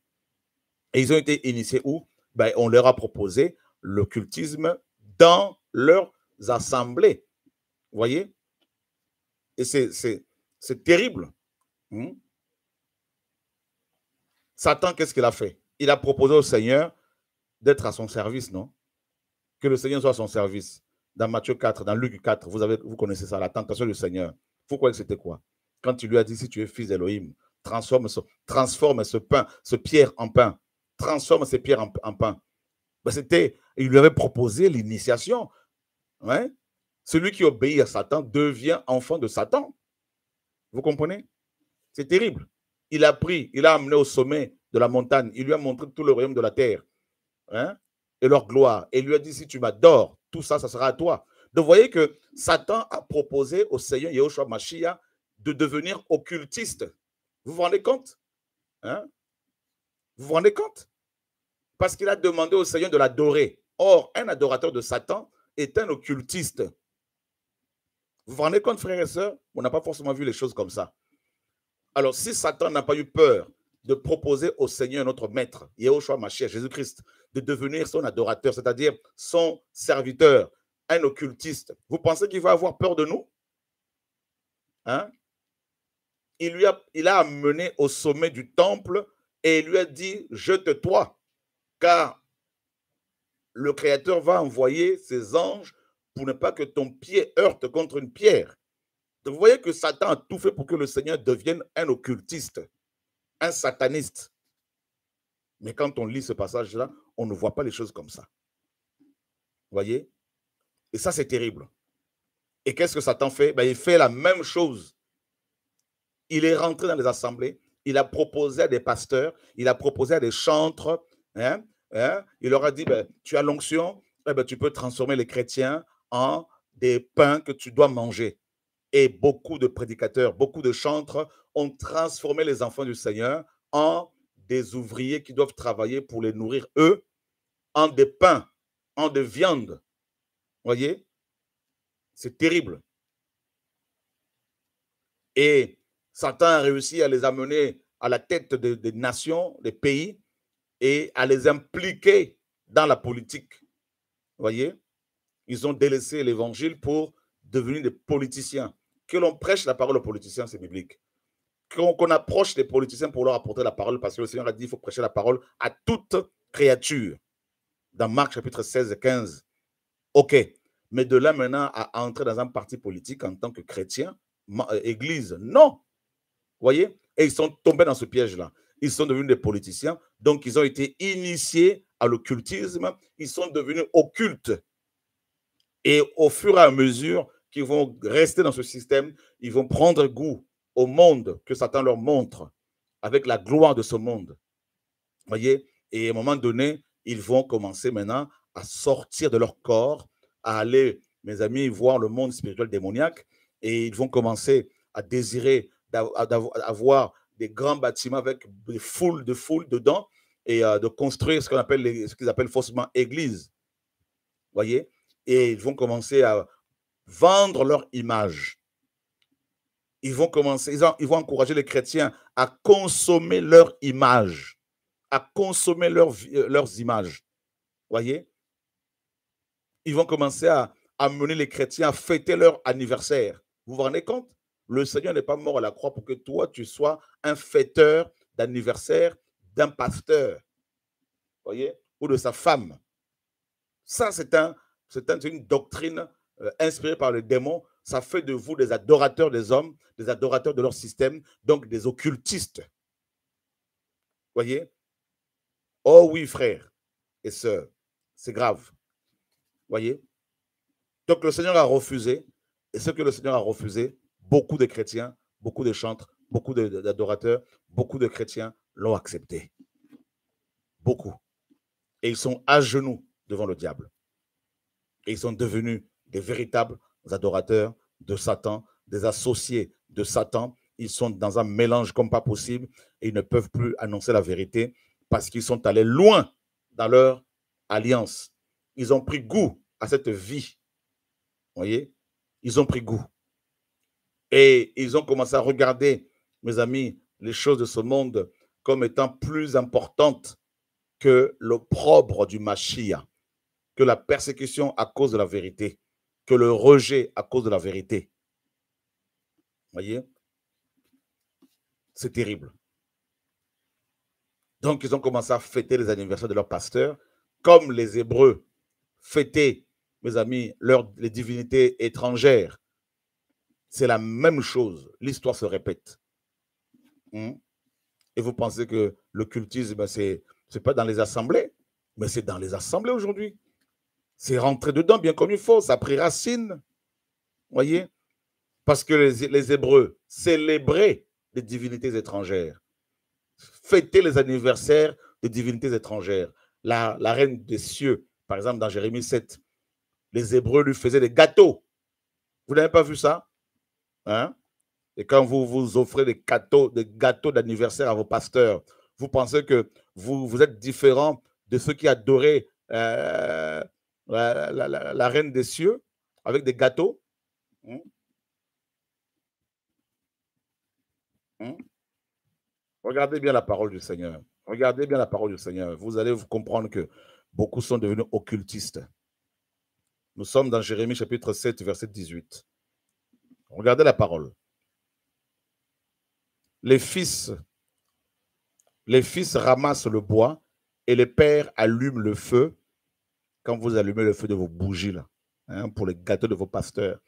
Et ils ont été initiés où? Ben, on leur a proposé l'occultisme dans leurs assemblées. Vous voyez? Et c'est terrible. Satan, qu'est-ce qu'il a fait? Il a proposé au Seigneur d'être à son service, non? Que le Seigneur soit à son service. Dans Matthieu 4, dans Luc 4, vous connaissez ça, la tentation du Seigneur. Vous croyez que c'était quoi? Quand il lui a dit, si tu es fils d'Élohim, transforme ce pain, ce pierre en pain. Transforme ces pierres en pain. Ben, il lui avait proposé l'initiation. Ouais? Celui qui obéit à Satan devient enfant de Satan. Vous comprenez? C'est terrible. Il a amené au sommet de la montagne. Il lui a montré tout le royaume de la terre, hein, et leur gloire. Et il lui a dit, si tu m'adores, tout ça, ça sera à toi. Donc, vous voyez que Satan a proposé au Seigneur Yahushua Mashiach de devenir occultiste. Vous vous rendez compte? Hein? Vous vous rendez compte? Parce qu'il a demandé au Seigneur de l'adorer. Or, un adorateur de Satan est un occultiste. Vous vous rendez compte, frères et sœurs? On n'a pas forcément vu les choses comme ça. Alors, si Satan n'a pas eu peur de proposer au Seigneur, notre maître, Yahushua Mashiach, Jésus-Christ, de devenir son adorateur, c'est-à-dire son serviteur, un occultiste, vous pensez qu'il va avoir peur de nous? Hein? Il a amené au sommet du temple et il lui a dit, jette-toi, car le Créateur va envoyer ses anges pour ne pas que ton pied heurte contre une pierre. Donc, vous voyez que Satan a tout fait pour que le Seigneur devienne un occultiste, un sataniste. Mais quand on lit ce passage-là, on ne voit pas les choses comme ça. Vous voyez? Et ça, c'est terrible. Et qu'est-ce que Satan fait? Ben, il fait la même chose. Il est rentré dans les assemblées, il a proposé à des pasteurs, il a proposé à des chantres, il leur a dit, ben, tu as l'onction, ben, tu peux transformer les chrétiens en des pains que tu dois manger. Et beaucoup de prédicateurs, beaucoup de chantres ont transformé les enfants du Seigneur en des ouvriers qui doivent travailler pour les nourrir, eux, en des pains, en des viandes. Voyez? C'est terrible. Et Satan a réussi à les amener à la tête des nations, des pays, et à les impliquer dans la politique. Voyez? Ils ont délaissé l'évangile pour devenir des politiciens. Que l'on prêche la parole aux politiciens, c'est biblique. Qu'on approche les politiciens pour leur apporter la parole, parce que le Seigneur a dit qu'il faut prêcher la parole à toute créature. Dans Marc chapitre 16 et 15. OK. Mais de là maintenant à entrer dans un parti politique en tant que chrétien, église, non. Vous voyez? Et ils sont tombés dans ce piège-là. Ils sont devenus des politiciens, donc ils ont été initiés à l'occultisme, ils sont devenus occultes. Et au fur et à mesure qu'ils vont rester dans ce système, ils vont prendre goût au monde que Satan leur montre, avec la gloire de ce monde. Vous voyez? Et à un moment donné, ils vont commencer maintenant à sortir de leur corps, à aller, mes amis, voir le monde spirituel démoniaque, et ils vont commencer à désirer d'avoir des grands bâtiments avec des foules dedans, et de construire ce qu'ils appellent faussement église. Vous voyez? Et ils vont commencer à vendre leur image. Ils vont encourager les chrétiens à consommer leur image, à consommer leurs images. Vous voyez? Ils vont commencer à amener les chrétiens à fêter leur anniversaire. Vous vous rendez compte? Le Seigneur n'est pas mort à la croix pour que toi, tu sois un fêteur d'anniversaire d'un pasteur. Vous voyez? Ou de sa femme. Ça, c'est une doctrine inspirée par le démon. Ça fait de vous des adorateurs des hommes, des adorateurs de leur système, donc des occultistes. Vous voyez? Oh oui, frères et sœurs, c'est grave. Vous voyez? Donc le Seigneur a refusé, et ce que le Seigneur a refusé, beaucoup de chrétiens, beaucoup de chantres, beaucoup d'adorateurs, beaucoup de chrétiens l'ont accepté. Beaucoup. Et ils sont à genoux devant le diable. Et ils sont devenus des véritables adorateurs de Satan, des associés de Satan. Ils sont dans un mélange comme pas possible et ils ne peuvent plus annoncer la vérité parce qu'ils sont allés loin dans leur alliance. Ils ont pris goût à cette vie. Vous voyez? Ils ont pris goût. Et ils ont commencé à regarder, mes amis, les choses de ce monde comme étant plus importantes que l'opprobre du Mashiach, que la persécution à cause de la vérité, que le rejet à cause de la vérité. Vous voyez? C'est terrible. Donc, ils ont commencé à fêter les anniversaires de leurs pasteurs, comme les Hébreux fêtaient, mes amis, les divinités étrangères. C'est la même chose. L'histoire se répète. Et vous pensez que l'occultisme, c'est pas dans les assemblées, mais c'est dans les assemblées aujourd'hui. C'est rentré dedans bien comme il faut, ça a pris racine. Vous voyez? Parce que les Hébreux célébraient des divinités étrangères, fêtaient les anniversaires des divinités étrangères. La reine des cieux, par exemple, dans Jérémie 7, les Hébreux lui faisaient des gâteaux. Vous n'avez pas vu ça? Hein? Et quand vous offrez des gâteaux d'anniversaire à vos pasteurs, vous pensez que vous êtes différent de ceux qui adoraient la reine des cieux avec des gâteaux? Regardez bien la parole du Seigneur. Regardez bien la parole du Seigneur. Vous allez vous comprendre que beaucoup sont devenus occultistes. Nous sommes dans Jérémie chapitre 7, verset 18. Regardez la parole. Les fils ramassent le bois et les pères allument le feu quand vous allumez le feu de vos bougies là. hein, pour les gâteaux de vos pasteurs.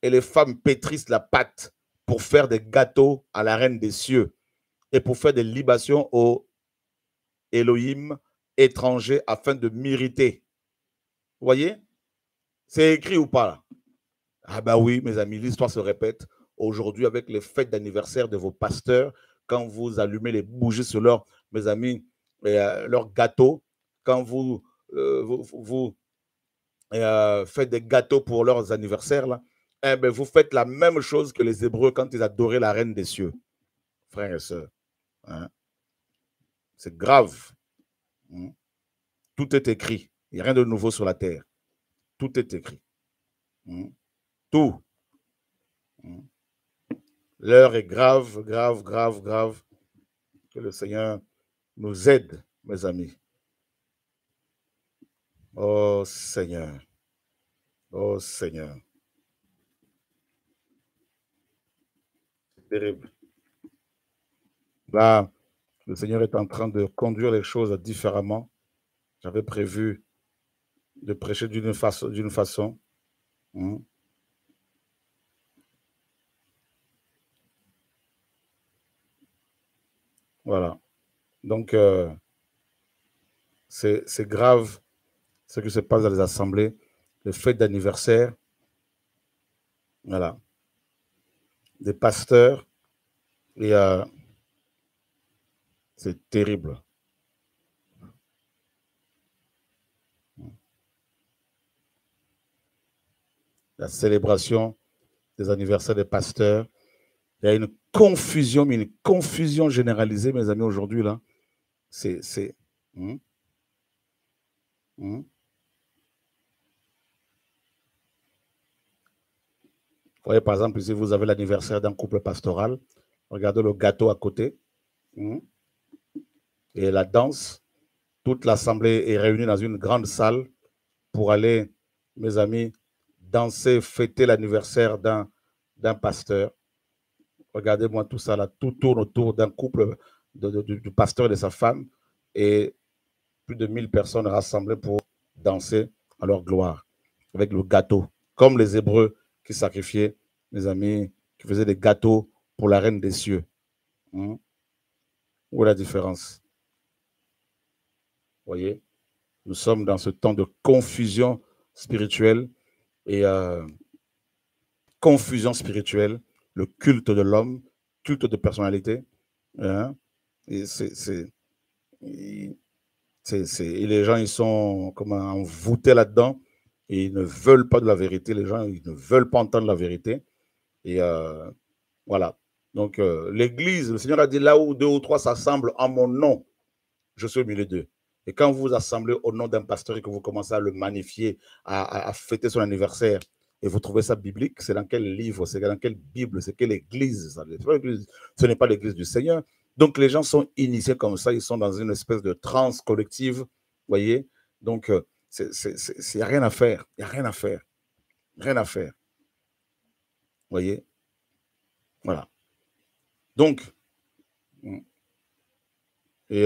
Et les femmes pétrissent la pâte pour faire des gâteaux à la reine des cieux et pour faire des libations aux Elohim étrangers afin de m'irriter. Vous voyez? C'est écrit ou pas là? Ah ben oui, mes amis, l'histoire se répète. Aujourd'hui, avec les fêtes d'anniversaire de vos pasteurs, quand vous allumez les bougies sur leur, mes amis, leurs gâteaux, quand vous faites des gâteaux pour leurs anniversaires, là, eh ben, vous faites la même chose que les Hébreux quand ils adoraient la reine des cieux. Frères et sœurs, hein? C'est grave. Hein? Tout est écrit. Il n'y a rien de nouveau sur la terre. Tout est écrit. Hein? Tout. Hein? L'heure est grave, grave, grave, grave. Que le Seigneur nous aide, mes amis. Oh Seigneur. Oh Seigneur. C'est terrible. Là, le Seigneur est en train de conduire les choses différemment. J'avais prévu de prêcher d'une façon. Hein? Voilà. Donc, c'est grave ce qui se passe dans les assemblées, les fêtes d'anniversaire. Voilà. Des pasteurs. Et c'est terrible. La célébration des anniversaires des pasteurs. Il y a une confusion, mais une confusion généralisée, mes amis, aujourd'hui, là. C'est... Vous voyez, par exemple, ici, vous avez l'anniversaire d'un couple pastoral. Regardez le gâteau à côté. Et la danse. Toute l'assemblée est réunie dans une grande salle pour aller, mes amis, danser, fêter l'anniversaire d'un pasteur. Regardez-moi tout ça là, tout tourne autour d'un couple du pasteur et de sa femme et plus de 1000 personnes rassemblées pour danser à leur gloire avec le gâteau, comme les Hébreux qui sacrifiaient, mes amis, qui faisaient des gâteaux pour la reine des cieux. Où est la différence? Vous voyez, nous sommes dans ce temps de confusion spirituelle et confusion spirituelle, le culte de l'homme, culte de personnalité. Hein? Et et les gens, ils sont comme envoûtés là-dedans et ils ne veulent pas de la vérité. Les gens, ils ne veulent pas entendre la vérité. Et voilà. Donc, l'Église, le Seigneur a dit, là où 2 ou 3 s'assemblent en mon nom, je suis au milieu d'eux. Et quand vous vous assemblez au nom d'un pasteur et que vous commencez à le magnifier, à fêter son anniversaire, et vous trouvez ça biblique, c'est dans quel livre, c'est dans quelle Bible, c'est quelle église? Ce n'est pas l'église du Seigneur. Donc, les gens sont initiés comme ça, ils sont dans une espèce de transe collective, vous voyez? Donc, il n'y a rien à faire, il n'y a rien à faire, rien à faire. Vous voyez? Voilà. Donc, et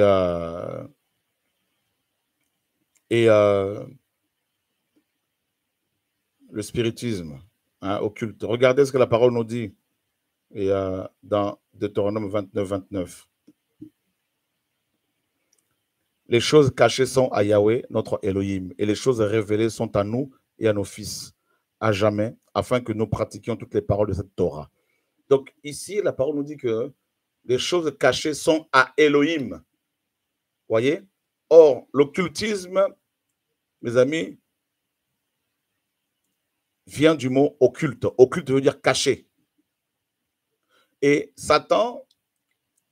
le spiritisme, hein, occulte. Regardez ce que la parole nous dit et, dans Deutéronome 29, 29. Les choses cachées sont à Yahweh, notre Elohim, et les choses révélées sont à nous et à nos fils, à jamais, afin que nous pratiquions toutes les paroles de cette Torah. Donc ici, la parole nous dit que les choses cachées sont à Elohim. Voyez? Or, l'occultisme, mes amis, vient du mot occulte. Occulte veut dire caché. Et Satan,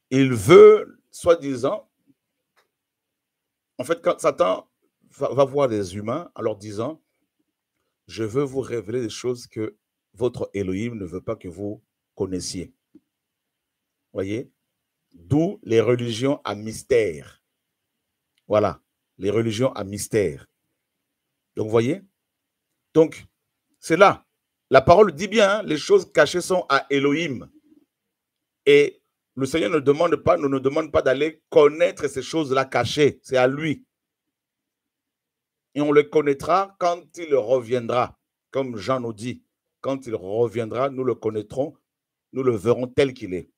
il veut, soi-disant, en fait, quand Satan va voir les humains en leur disant, je veux vous révéler des choses que votre Elohim ne veut pas que vous connaissiez. Voyez? D'où les religions à mystère. Voilà, les religions à mystère. Donc, vous voyez? Donc, c'est là. La parole dit bien, hein, les choses cachées sont à Elohim. Et le Seigneur ne nous demande pas d'aller connaître ces choses-là cachées. C'est à lui. Et on le connaîtra quand il reviendra. comme Jean nous dit, quand il reviendra, nous le connaîtrons, nous le verrons tel qu'il est.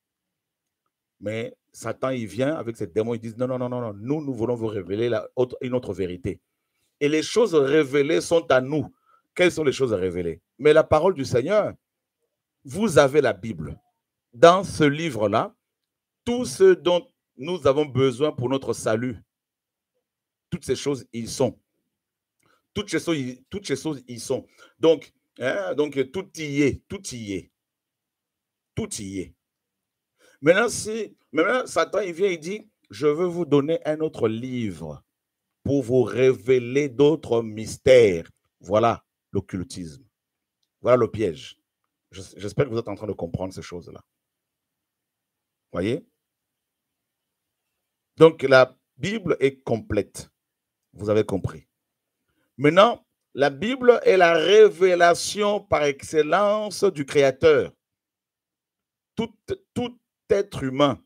Mais Satan, il vient avec ses démons, il dit non, non, non, non, non, nous voulons vous révéler une autre vérité. Et les choses révélées sont à nous. Quelles sont les choses révélées? Mais la parole du Seigneur, vous avez la Bible. Dans ce livre-là, tout ce dont nous avons besoin pour notre salut, toutes ces choses, ils sont. Toutes ces choses, ils sont. Donc, tout y est, tout y est. Tout y est. Maintenant, Satan, il vient, il dit, je veux vous donner un autre livre pour vous révéler d'autres mystères. Voilà l'occultisme. Voilà le piège. J'espère que vous êtes en train de comprendre ces choses-là. Voyez? Donc, la Bible est complète. Vous avez compris. Maintenant, la Bible est la révélation par excellence du Créateur. Tout être humain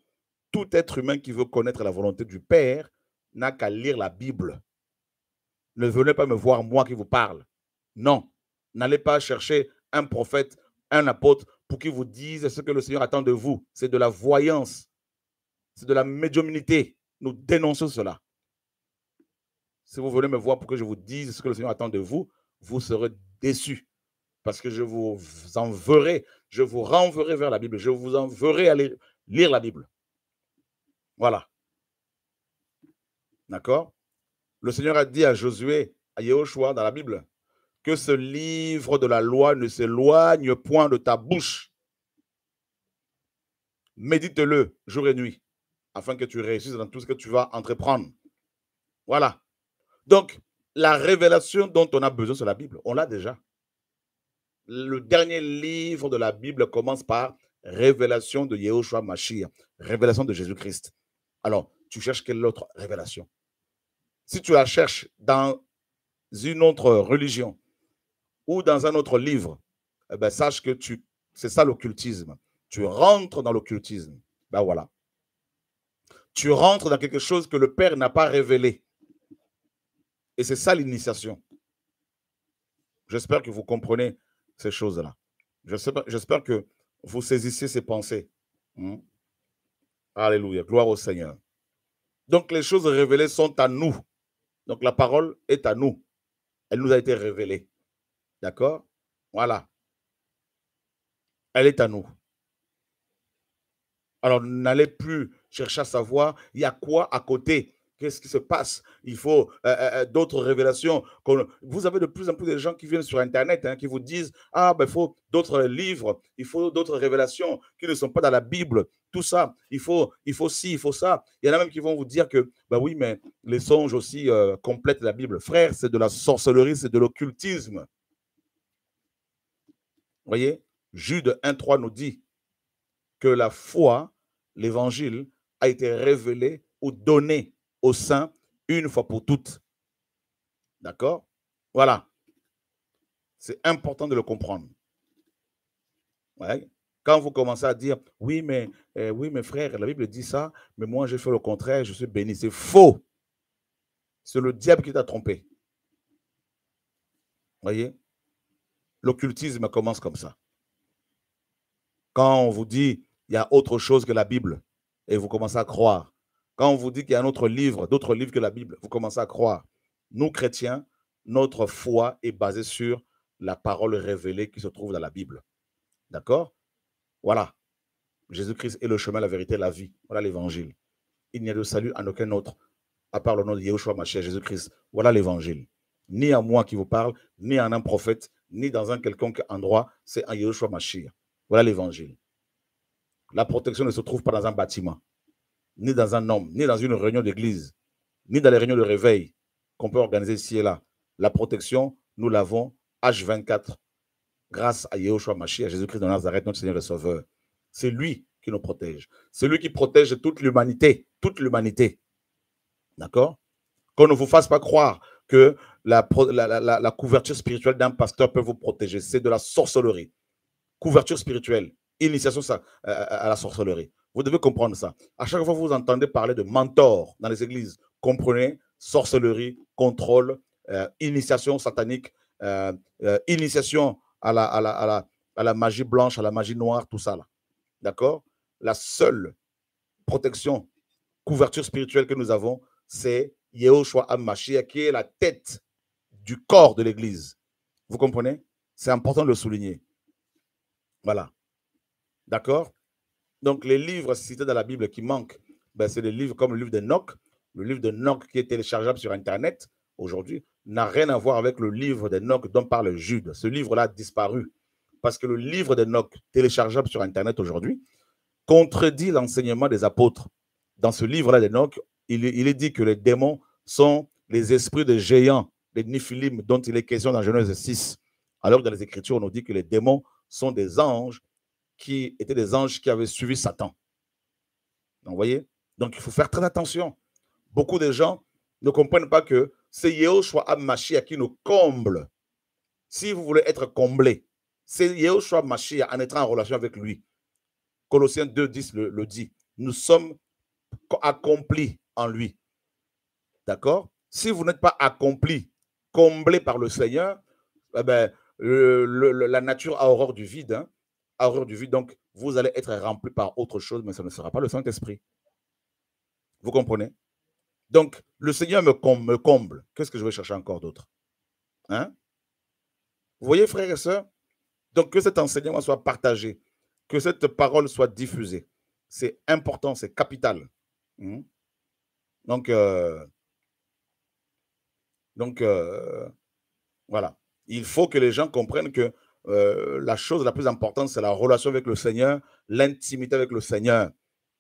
qui veut connaître la volonté du Père n'a qu'à lire la Bible. Ne venez pas me voir, moi qui vous parle. Non. N'allez pas chercher un prophète, un apôtre pour qu'il vous dise ce que le Seigneur attend de vous. C'est de la voyance. C'est de la médiumnité. Nous dénonçons cela. Si vous venez me voir pour que je vous dise ce que le Seigneur attend de vous, vous serez déçus. Parce que je vous enverrai, je vous renverrai vers la Bible. Je vous enverrai aller lire la Bible. Voilà. D'accord? Le Seigneur a dit à Josué, à Yehoshua dans la Bible, que ce livre de la loi ne s'éloigne point de ta bouche. Médite-le jour et nuit, afin que tu réussisses dans tout ce que tu vas entreprendre. Voilà. Donc, la révélation dont on a besoin sur la Bible, on l'a déjà. Le dernier livre de la Bible commence par révélation de Yehoshua Mashiach, révélation de Jésus-Christ. Alors, tu cherches quelle autre révélation? Si tu la cherches dans une autre religion ou dans un autre livre, eh ben, sache que c'est ça l'occultisme. Tu rentres dans l'occultisme. Ben voilà. Tu rentres dans quelque chose que le Père n'a pas révélé. Et c'est ça l'initiation. J'espère que vous comprenez ces choses-là. J'espère que vous saisissez ces pensées. Alléluia. Gloire au Seigneur. Donc, les choses révélées sont à nous. Donc, la parole est à nous. Elle nous a été révélée. D'accord? Voilà. Elle est à nous. Alors, n'allez plus chercher à savoir, il y a quoi à côté? Qu'est-ce qui se passe? Il faut d'autres révélations. Vous avez de plus en plus de gens qui viennent sur Internet, qui vous disent, ah, ben, il faut d'autres livres, il faut d'autres révélations qui ne sont pas dans la Bible. Tout ça, il faut ci, il faut ça. Il y en a même qui vont vous dire que, ben oui, mais les songes aussi complètent la Bible. Frère, c'est de la sorcellerie, c'est de l'occultisme. Vous voyez? Jude 1,3 nous dit que la foi, l'évangile, a été révélé ou donné aux saints une fois pour toutes. D'accord? Voilà. C'est important de le comprendre. Ouais. Quand vous commencez à dire, oui, mais frère, la Bible dit ça, mais moi, j'ai fait le contraire, je suis béni. C'est faux. C'est le diable qui t'a trompé. Voyez? L'occultisme commence comme ça. Quand on vous dit, il y a autre chose que la Bible, et vous commencez à croire. Quand on vous dit qu'il y a un autre livre, d'autres livres que la Bible, vous commencez à croire. Nous, chrétiens, notre foi est basée sur la parole révélée qui se trouve dans la Bible. D'accord? Voilà. Jésus-Christ est le chemin, la vérité, la vie. Voilà l'évangile. Il n'y a de salut en aucun autre, à part le nom de Yehoshua Mashiach, Jésus-Christ. Voilà l'évangile. Ni à moi qui vous parle, ni en un prophète, ni dans un quelconque endroit, c'est en Yehoshua Mashiach. Voilà l'évangile. La protection ne se trouve pas dans un bâtiment, ni dans un homme, ni dans une réunion d'église, ni dans les réunions de réveil qu'on peut organiser ici et là. La protection, nous l'avons H24 grâce à Yehoshua Mashiach, à Jésus-Christ de Nazareth, notre Seigneur et Sauveur. C'est lui qui nous protège. C'est lui qui protège toute l'humanité. Toute l'humanité. D'accord? Qu'on ne vous fasse pas croire que la couverture spirituelle d'un pasteur peut vous protéger. C'est de la sorcellerie. Couverture spirituelle. Initiation à la sorcellerie. Vous devez comprendre ça. À chaque fois que vous entendez parler de mentor dans les églises, comprenez, sorcellerie, contrôle, initiation satanique, initiation à la magie blanche, à la magie noire, tout ça là. D'accord? La seule protection, couverture spirituelle que nous avons, c'est Yehoshua HaMashiach, qui est la tête du corps de l'Église. Vous comprenez? C'est important de le souligner. Voilà. D'accord? Donc, les livres cités dans la Bible qui manquent, ben, c'est des livres comme le livre d'Enoch. Le livre d'Enoch qui est téléchargeable sur Internet aujourd'hui n'a rien à voir avec le livre d'Enoch dont parle Jude. Ce livre-là a disparu parce que le livre d'Enoch téléchargeable sur Internet aujourd'hui contredit l'enseignement des apôtres. Dans ce livre-là d'Enoch, il est dit que les démons sont les esprits des géants, les Néphilim, dont il est question dans Genèse 6. Alors que dans les Écritures, on nous dit que les démons sont des anges qui étaient des anges qui avaient suivi Satan. Donc, vous voyez? Donc, il faut faire très attention. Beaucoup de gens ne comprennent pas que c'est Yehoshua HaMashiach qui nous comble. Si vous voulez être comblé, c'est Yehoshua HaMashiach en étant en relation avec lui. Colossiens 2,10 le dit. Nous sommes accomplis en lui. D'accord? Si vous n'êtes pas accompli, comblé par le Seigneur, eh ben, la nature a horreur du vide. Hein? A horreur du vide. Donc, vous allez être rempli par autre chose, mais ça ne sera pas le Saint-Esprit. Vous comprenez? Donc, le Seigneur me comble. Qu'est-ce que je vais chercher encore d'autre? Hein? Vous voyez, frères et sœurs? Donc, que cet enseignement soit partagé, que cette parole soit diffusée. C'est important, c'est capital. Donc, voilà. Il faut que les gens comprennent que la chose la plus importante, c'est la relation avec le Seigneur, l'intimité avec le Seigneur.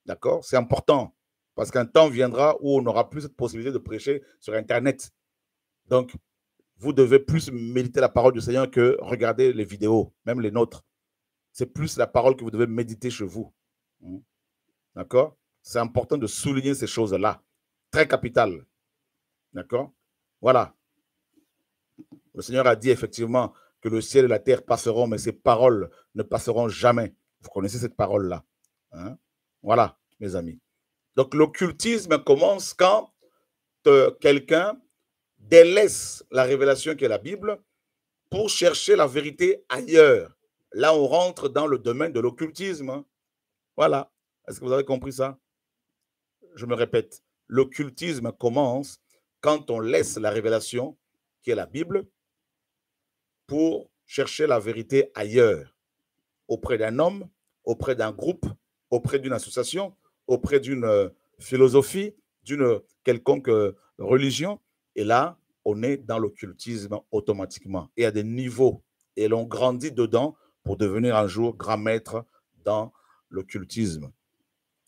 D'accord? C'est important. Parce qu'un temps viendra où on n'aura plus cette possibilité de prêcher sur Internet. Donc, vous devez plus méditer la parole du Seigneur que regarder les vidéos, même les nôtres. C'est plus la parole que vous devez méditer chez vous. D'accord? C'est important de souligner ces choses-là. Très capital. D'accord? Voilà. Le Seigneur a dit effectivement que le ciel et la terre passeront, mais ces paroles ne passeront jamais. Vous connaissez cette parole-là. Hein? Voilà, mes amis. Donc, l'occultisme commence quand quelqu'un délaisse la révélation qui est la Bible pour chercher la vérité ailleurs. Là, on rentre dans le domaine de l'occultisme. Voilà. Est-ce que vous avez compris ça? Je me répète. L'occultisme commence quand on laisse la révélation qui est la Bible pour chercher la vérité ailleurs, auprès d'un homme, auprès d'un groupe, auprès d'une association, auprès d'une philosophie, d'une quelconque religion. Et là, on est dans l'occultisme automatiquement. Il y a des niveaux et l'on grandit dedans pour devenir un jour grand maître dans l'occultisme.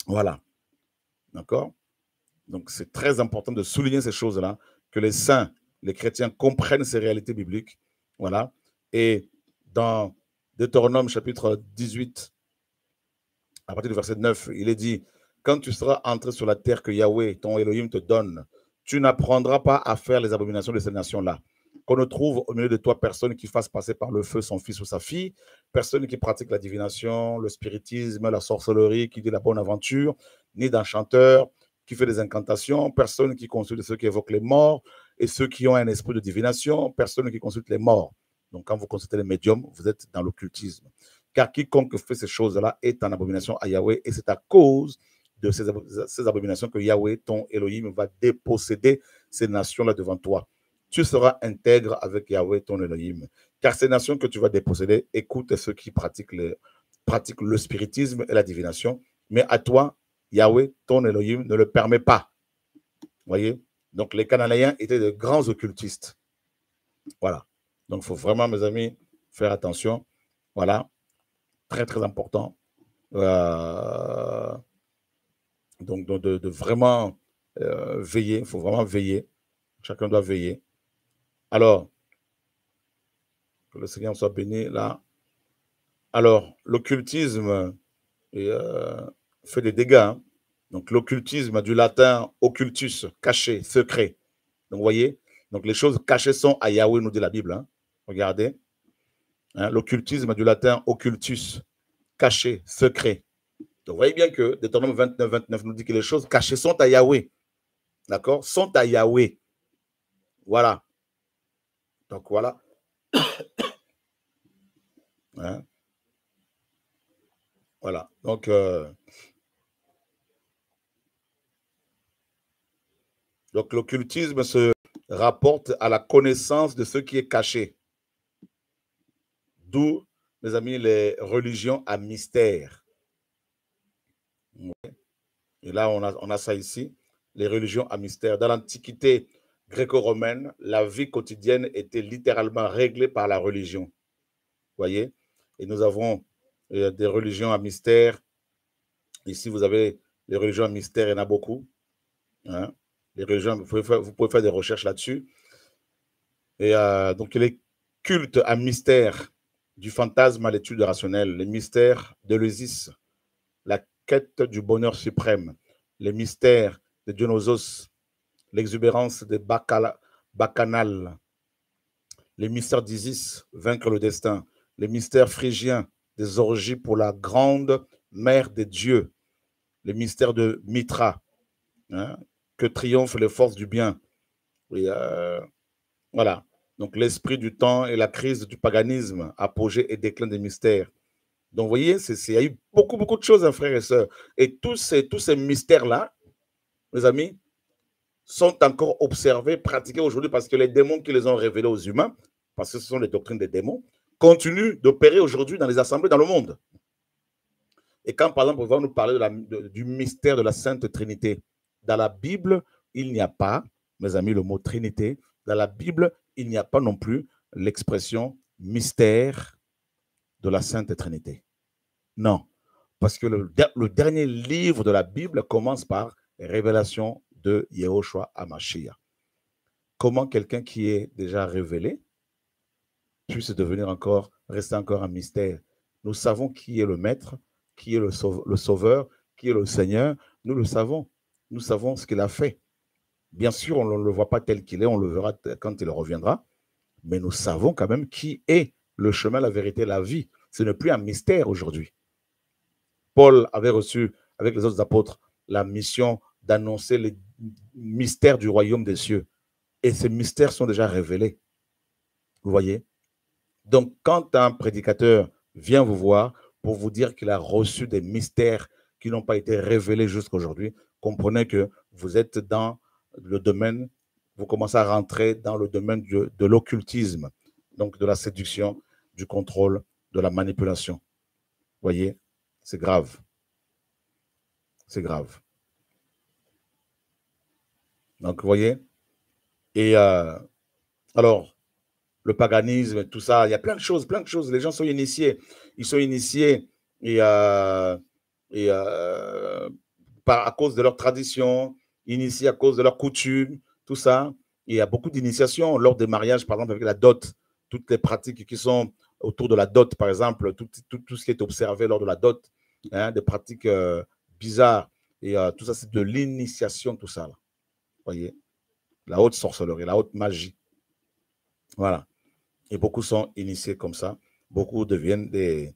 Voilà. D'accord? Donc, c'est très important de souligner ces choses-là, que les saints, les chrétiens comprennent ces réalités bibliques. Voilà. Et dans Deutéronome chapitre 18, à partir du verset 9, il est dit, quand tu seras entré sur la terre que Yahweh, ton Elohim, te donne, tu n'apprendras pas à faire les abominations de ces nations-là. Qu'on ne trouve au milieu de toi personne qui fasse passer par le feu son fils ou sa fille, personne qui pratique la divination, le spiritisme, la sorcellerie, qui dit la bonne aventure, ni d'enchanteur, qui fait des incantations, personne qui consulte ceux qui évoquent les morts et ceux qui ont un esprit de divination, personne qui consulte les morts. Donc, quand vous consultez les médiums, vous êtes dans l'occultisme. Car quiconque fait ces choses-là est en abomination à Yahweh, et c'est à cause de ces abominations que Yahweh, ton Elohim, va déposséder ces nations-là devant toi. Tu seras intègre avec Yahweh, ton Elohim. Car ces nations que tu vas déposséder, écoute ceux qui pratiquent le spiritisme et la divination, mais à toi, Yahweh, ton Elohim, ne le permet pas. Vous voyez? Donc, les Cananéens étaient de grands occultistes. Voilà. Donc, il faut vraiment, mes amis, faire attention. Voilà. Très, très important. Donc, de vraiment veiller. Il faut vraiment veiller. Chacun doit veiller. Alors, que le Seigneur soit béni là. Alors, l'occultisme fait des dégâts. Hein. Donc, l'occultisme du latin occultus, caché, secret. Donc, vous voyez, donc les choses cachées sont à Yahweh, nous dit la Bible. Hein. Regardez. Hein, l'occultisme du latin occultus, caché, secret. Donc, vous voyez bien que Deutéronome 29, 29 nous dit que les choses cachées sont à Yahweh. D'accord? Sont à Yahweh. Voilà. Donc, voilà. Hein? Voilà. Donc l'occultisme se rapporte à la connaissance de ce qui est caché. D'où, mes amis, les religions à mystère. Et là, on a ça ici, les religions à mystère. Dans l'Antiquité gréco-romaine, la vie quotidienne était littéralement réglée par la religion. Vous voyez? Et nous avons des religions à mystère. Ici, vous avez les religions à mystère, il y en a beaucoup. Hein? Les religions, vous pouvez faire des recherches là-dessus. Et donc, les cultes à mystère, du fantasme à l'étude rationnelle, les mystères de l'Eusis, la quête du bonheur suprême, les mystères de Dionysos, l'exubérance des bacchanales, les mystères d'Isis, vaincre le destin, les mystères phrygiens, des orgies pour la grande mère des dieux, les mystères de Mitra, hein, que triomphent les forces du bien. Et voilà. Donc, l'esprit du temps et la crise du paganisme, apogée et déclin des mystères. Donc, vous voyez, il y a eu beaucoup, beaucoup de choses, hein, frères et sœurs. Et tous ces mystères-là, mes amis, sont encore observés, pratiqués aujourd'hui parce que les démons qui les ont révélés aux humains, parce que ce sont les doctrines des démons, continuent d'opérer aujourd'hui dans les assemblées dans le monde. Et quand, par exemple, on va nous parler du mystère de la Sainte Trinité, dans la Bible, il n'y a pas, mes amis, le mot Trinité. Dans la Bible, il n'y a pas non plus l'expression mystère de la Sainte Trinité. Non, parce que le dernier livre de la Bible commence par révélation de Yehoshua HaMashiach. Comment quelqu'un qui est déjà révélé puisse rester encore un mystère. Nous savons qui est le Maître, qui est le Sauveur, qui est le Seigneur. Nous le savons. Nous savons ce qu'il a fait. Bien sûr, on ne le voit pas tel qu'il est, on le verra quand il reviendra, mais nous savons quand même qui est le chemin, la vérité, la vie. Ce n'est plus un mystère aujourd'hui. Paul avait reçu, avec les autres apôtres, la mission d'annoncer les mystères du royaume des cieux. Et ces mystères sont déjà révélés. Vous voyez? Donc, quand un prédicateur vient vous voir pour vous dire qu'il a reçu des mystères qui n'ont pas été révélés jusqu'à aujourd'hui, comprenez que vous êtes dans le domaine, vous commencez à rentrer dans le domaine de l'occultisme, donc de la séduction, du contrôle, de la manipulation. Vous voyez? C'est grave. C'est grave. Donc, vous voyez? Et alors, le paganisme, tout ça, il y a plein de choses, plein de choses. Les gens sont initiés. Ils sont initiés et à cause de leur tradition, initiés à cause de leurs coutumes, tout ça. Et il y a beaucoup d'initiations lors des mariages, par exemple, avec la dot. Toutes les pratiques qui sont autour de la dot, par exemple, tout ce qui est observé lors de la dot, hein, des pratiques bizarres. Et tout ça, c'est de l'initiation, tout ça. Là. Vous voyez? La haute sorcellerie, la haute magie. Voilà. Et beaucoup sont initiés comme ça. Beaucoup deviennent des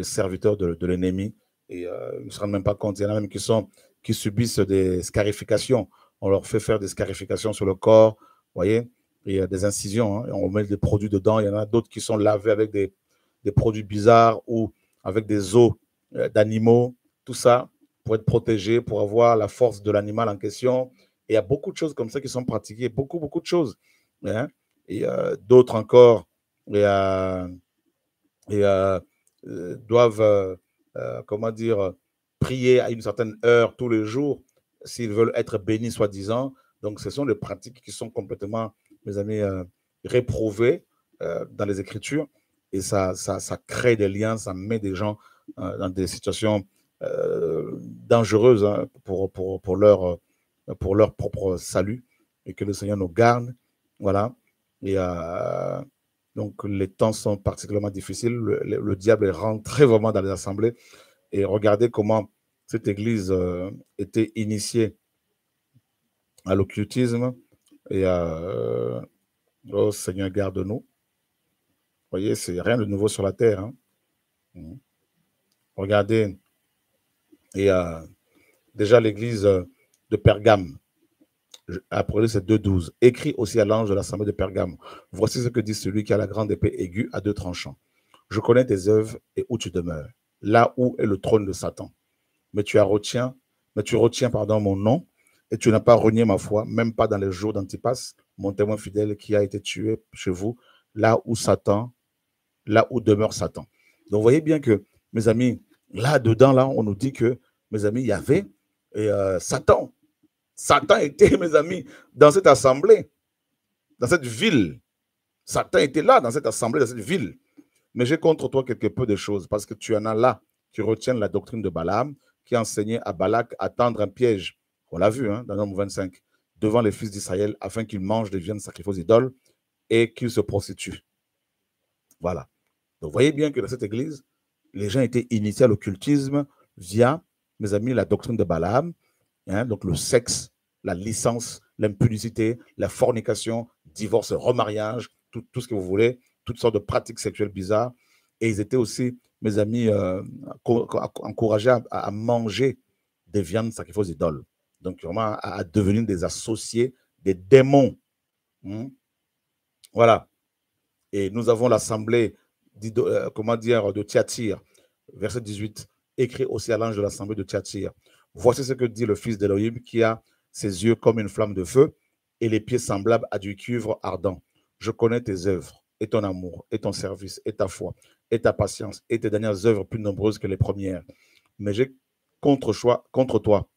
serviteurs de l'ennemi. Et ils ne se rendent même pas compte. Il y en a même qui subissent des scarifications. On leur fait faire des scarifications sur le corps, vous voyez, et des incisions. Hein, et on met des produits dedans. Il y en a d'autres qui sont lavés avec des produits bizarres ou avec des os d'animaux. Tout ça pour être protégé, pour avoir la force de l'animal en question. Et il y a beaucoup de choses comme ça qui sont pratiquées. Beaucoup, beaucoup de choses. Hein. Et d'autres encore doivent, comment dire, prier à une certaine heure tous les jours s'ils veulent être bénis, soi-disant. Donc, ce sont des pratiques qui sont complètement, mes amis, réprouvées dans les Écritures. Et ça crée des liens, ça met des gens dans des situations dangereuses hein, pour leur propre salut. Et que le Seigneur nous garde. Voilà. Et donc, les temps sont particulièrement difficiles. Le diable est rentré vraiment dans les assemblées. Et regardez comment cette église était initiée à l'occultisme. Et oh Seigneur, garde-nous. Vous voyez, c'est rien de nouveau sur la terre. Hein. Regardez. Et déjà l'église de Pergame. Apprenez ces 2:12. Écrit aussi à l'ange de l'assemblée de Pergame. Voici ce que dit celui qui a la grande épée aiguë à 2 tranchants. Je connais tes œuvres et où tu demeures, là où est le trône de Satan. Mais tu retiens mon nom, et tu n'as pas renié ma foi, même pas dans les jours d'Antipas, mon témoin fidèle qui a été tué chez vous, là où demeure Satan. Donc, vous voyez bien que, mes amis, là-dedans, là, on nous dit que, mes amis, il y avait Satan. Satan était, mes amis, dans cette assemblée, dans cette ville. Satan était là, dans cette assemblée, dans cette ville. Mais j'ai contre toi quelque peu de choses, parce que tu en as là qui retiennent la doctrine de Balaam, qui enseignait à Balak à tendre un piège. On l'a vu dans Nombre 25, devant les fils d'Israël, afin qu'ils mangent des viandes sacrifiées aux idoles et qu'ils se prostituent. Voilà. Donc, vous voyez bien que dans cette église, les gens étaient initiés à l'occultisme via, mes amis, la doctrine de Balaam, donc le sexe, la licence, l'impudicité, la fornication, divorce, remariage, tout ce que vous voulez, toutes sortes de pratiques sexuelles bizarres. Et ils étaient aussi, mes amis, encouragés à manger des viandes sacrifiées aux idoles. Donc, vraiment, à devenir des associés des démons. Voilà. Et nous avons l'assemblée, de Thyatire, verset 18, écrit aussi à l'ange de l'assemblée de Thyatire. Voici ce que dit le fils d'Élohim, qui a ses yeux comme une flamme de feu et les pieds semblables à du cuivre ardent. Je connais tes œuvres, et ton amour, et ton service, et ta foi, et ta patience, et tes dernières œuvres plus nombreuses que les premières. Mais j'ai contre toi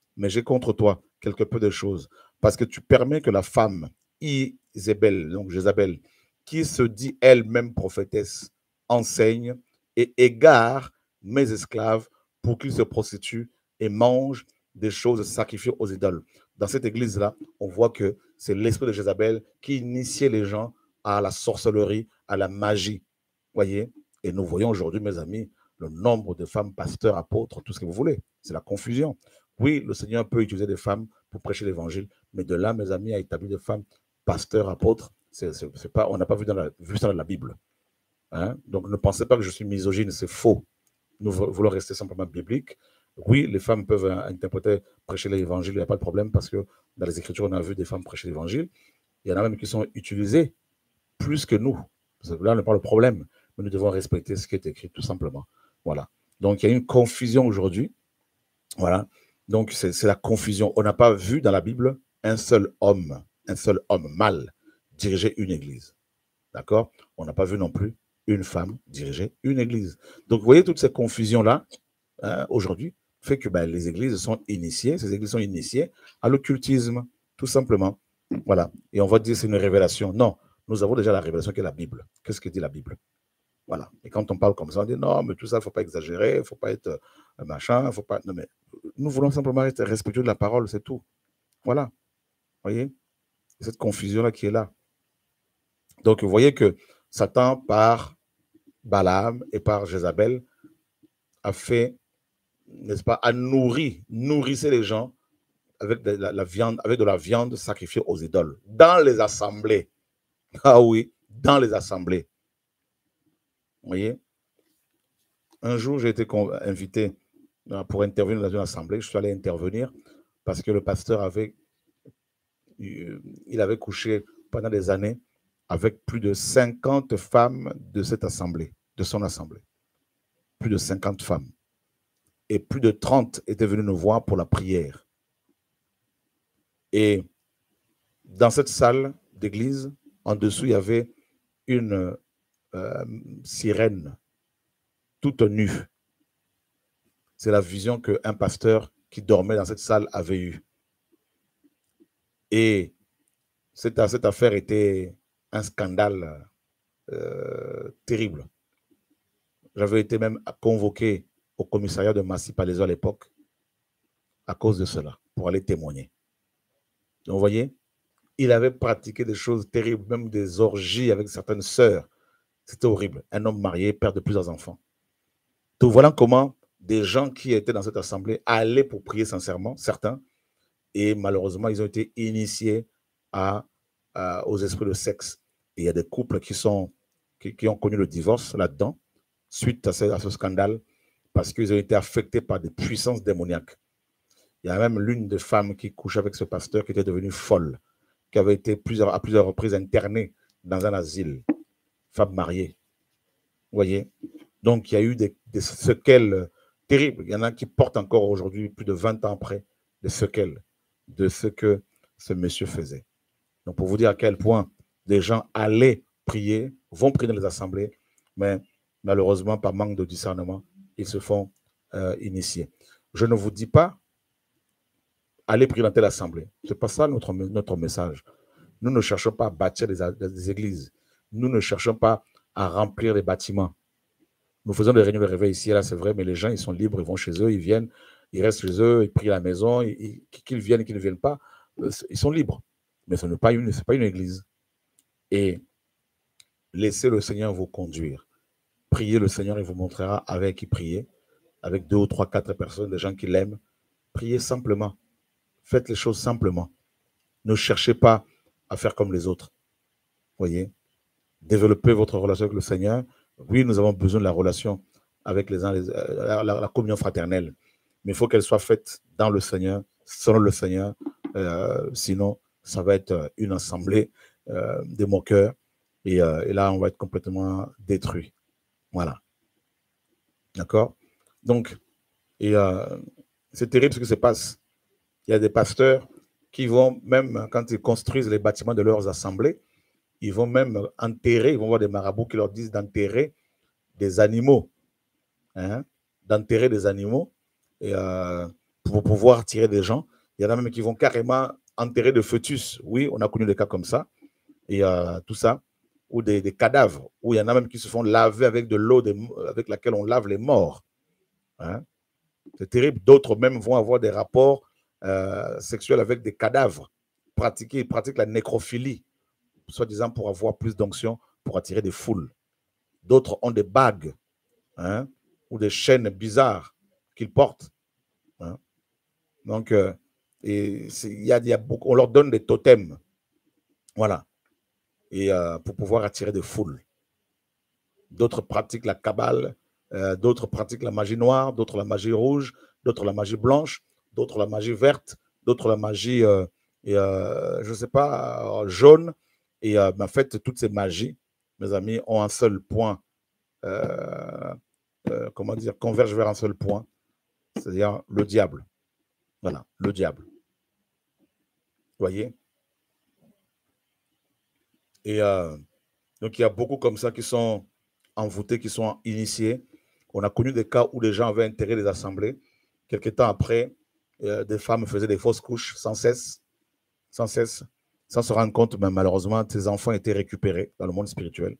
quelque peu de choses, parce que tu permets que la femme, Isabelle, donc Jézabel, qui se dit elle-même prophétesse, enseigne et égare mes esclaves pour qu'ils se prostituent et mangent des choses sacrifiées aux idoles. Dans cette église-là, on voit que c'est l'esprit de Jézabel qui initiait les gens à la sorcellerie, à la magie. Voyez? Et nous voyons aujourd'hui, mes amis, le nombre de femmes pasteurs, apôtres, tout ce que vous voulez. C'est la confusion. Oui, le Seigneur peut utiliser des femmes pour prêcher l'évangile, mais de là, mes amis, à établir des femmes pasteurs, apôtres, on n'a pas vu ça dans la Bible. Donc ne pensez pas que je suis misogyne, c'est faux. Nous voulons rester simplement bibliques. Oui, les femmes peuvent interpréter, prêcher l'évangile, il n'y a pas de problème, parce que dans les Écritures, on a vu des femmes prêcher l'évangile. Il y en a même qui sont utilisées plus que nous. Parce que là, on n'a pas le problème, mais nous devons respecter ce qui est écrit, tout simplement. Voilà. Donc, il y a une confusion aujourd'hui. Voilà. Donc, c'est la confusion. On n'a pas vu dans la Bible un seul homme mâle diriger une église. D'accord? On n'a pas vu non plus une femme diriger une église. Donc, vous voyez, toutes ces confusions-là, aujourd'hui, fait que les églises sont initiées, ces églises sont initiées à l'occultisme, tout simplement. Voilà. Et on va dire que c'est une révélation. Non, nous avons déjà la révélation qui est la Bible. Qu'est-ce que dit la Bible? Voilà. Et quand on parle comme ça, on dit non, mais tout ça, il ne faut pas exagérer, il ne faut pas être machin, il ne faut pas. Non, mais nous voulons simplement être respectueux de la parole, c'est tout. Voilà. Vous voyez? Cette confusion-là qui est là. Donc, vous voyez que Satan, par Balaam et par Jézabel, a fait, n'est-ce pas, a nourrissait les gens avec de la viande sacrifiée aux idoles, dans les assemblées. Ah oui, dans les assemblées. Vous voyez? Un jour, j'ai été invité pour intervenir dans une assemblée. Je suis allé intervenir parce que le pasteur il avait couché pendant des années avec plus de 50 femmes de cette assemblée, de son assemblée. Plus de 50 femmes. Et plus de 30 étaient venus nous voir pour la prière. Et dans cette salle d'église, en dessous, il y avait une sirène, toute nue. C'est la vision qu'un pasteur qui dormait dans cette salle avait eue. Et cette affaire était un scandale terrible. J'avais été même convoqué au commissariat de Massy-Palaiseau à l'époque à cause de cela, pour aller témoigner. Donc, vous voyez, il avait pratiqué des choses terribles, même des orgies avec certaines sœurs. C'était horrible. Un homme marié, père de plusieurs enfants. Donc, voilà comment des gens qui étaient dans cette assemblée allaient pour prier sincèrement, certains, et malheureusement, ils ont été initiés aux esprits de sexe. Et il y a des couples qui ont connu le divorce là-dedans, suite à ce scandale, parce qu'ils ont été affectés par des puissances démoniaques. Il y a même l'une des femmes qui couche avec ce pasteur qui était devenue folle, qui avait été à plusieurs reprises internée dans un asile, femme mariée. Vous voyez? Donc, il y a eu des séquelles terribles. Il y en a qui portent encore aujourd'hui, plus de 20 ans après, des séquelles de ce que ce monsieur faisait. Donc, pour vous dire à quel point des gens allaient prier, vont prier dans les assemblées, mais malheureusement, par manque de discernement, ils se font initier. Je ne vous dis pas, allez prier dans telle assemblée. Ce n'est pas ça notre message. Nous ne cherchons pas à bâtir des églises. Nous ne cherchons pas à remplir les bâtiments. Nous faisons des réunions de réveil ici et là, c'est vrai, mais les gens, ils sont libres, ils vont chez eux, ils viennent, ils restent chez eux, ils prient à la maison, qu'ils viennent, qu'ils ne viennent pas, ils sont libres. Mais ce n'est pas une église. Et laissez le Seigneur vous conduire. Priez le Seigneur, il vous montrera avec qui prier, avec 2 ou 3, 4 personnes, des gens qui l'aiment. Priez simplement. Faites les choses simplement. Ne cherchez pas à faire comme les autres. Voyez? Développez votre relation avec le Seigneur. Oui, nous avons besoin de la relation avec les uns, la communion fraternelle. Mais il faut qu'elle soit faite dans le Seigneur, selon le Seigneur. Sinon, ça va être une assemblée de moqueurs. Et là, on va être complètement détruit. Voilà. D'accord? Donc, c'est terrible ce qui se passe. Il y a des pasteurs qui vont, même quand ils construisent les bâtiments de leurs assemblées, ils vont même enterrer, ils vont voir des marabouts qui leur disent d'enterrer des animaux. Hein, d'enterrer des animaux et, pour pouvoir tirer des gens. Il y en a même qui vont carrément enterrer des fœtus. Oui, on a connu des cas comme ça. Et tout ça. Ou des cadavres. Ou il y en a même qui se font laver avec de l'eau avec laquelle on lave les morts. Hein. C'est terrible. D'autres même vont avoir des rapports sexuels avec des cadavres. Ils pratiquent la nécrophilie, soi-disant pour avoir plus d'onction, pour attirer des foules. D'autres ont des bagues, hein, ou des chaînes bizarres qu'ils portent. Hein. Donc, on leur donne des totems. Voilà. Et pour pouvoir attirer des foules. D'autres pratiquent la cabale, d'autres pratiquent la magie noire, d'autres la magie rouge, d'autres la magie blanche, d'autres la magie verte, d'autres la magie, je ne sais pas, jaune. Et en fait, toutes ces magies, mes amis, ont un seul point, comment dire, convergent vers un seul point, c'est-à-dire le diable. Voilà, le diable. Vous voyez? Et donc, il y a beaucoup comme ça qui sont envoûtés, qui sont initiés. On a connu des cas où les gens avaient enterré les assemblées. Quelque temps après, des femmes faisaient des fausses couches sans cesse, sans se rendre compte, mais malheureusement, ces enfants étaient récupérés dans le monde spirituel.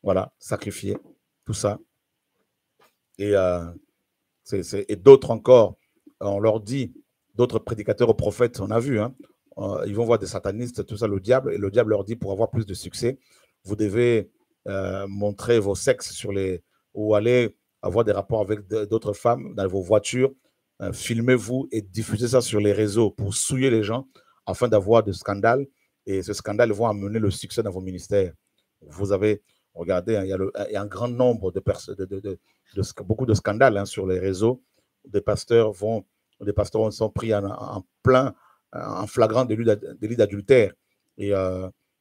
Voilà, sacrifiés, tout ça. Et, et d'autres encore, on leur dit, d'autres prédicateurs aux prophètes, on a vu, hein, ils vont voir des satanistes, tout ça, le diable, et le diable leur dit, pour avoir plus de succès, vous devez montrer vos sexes ou aller avoir des rapports avec d'autres femmes dans vos voitures, filmez-vous et diffusez ça sur les réseaux pour souiller les gens afin d'avoir des scandales, et ce scandale va amener le succès dans vos ministères. Vous avez, regardez, hein, il y a un grand nombre de personnes, beaucoup de scandales, hein, sur les réseaux. Des pasteurs sont pris en flagrant délit d'adultère. Et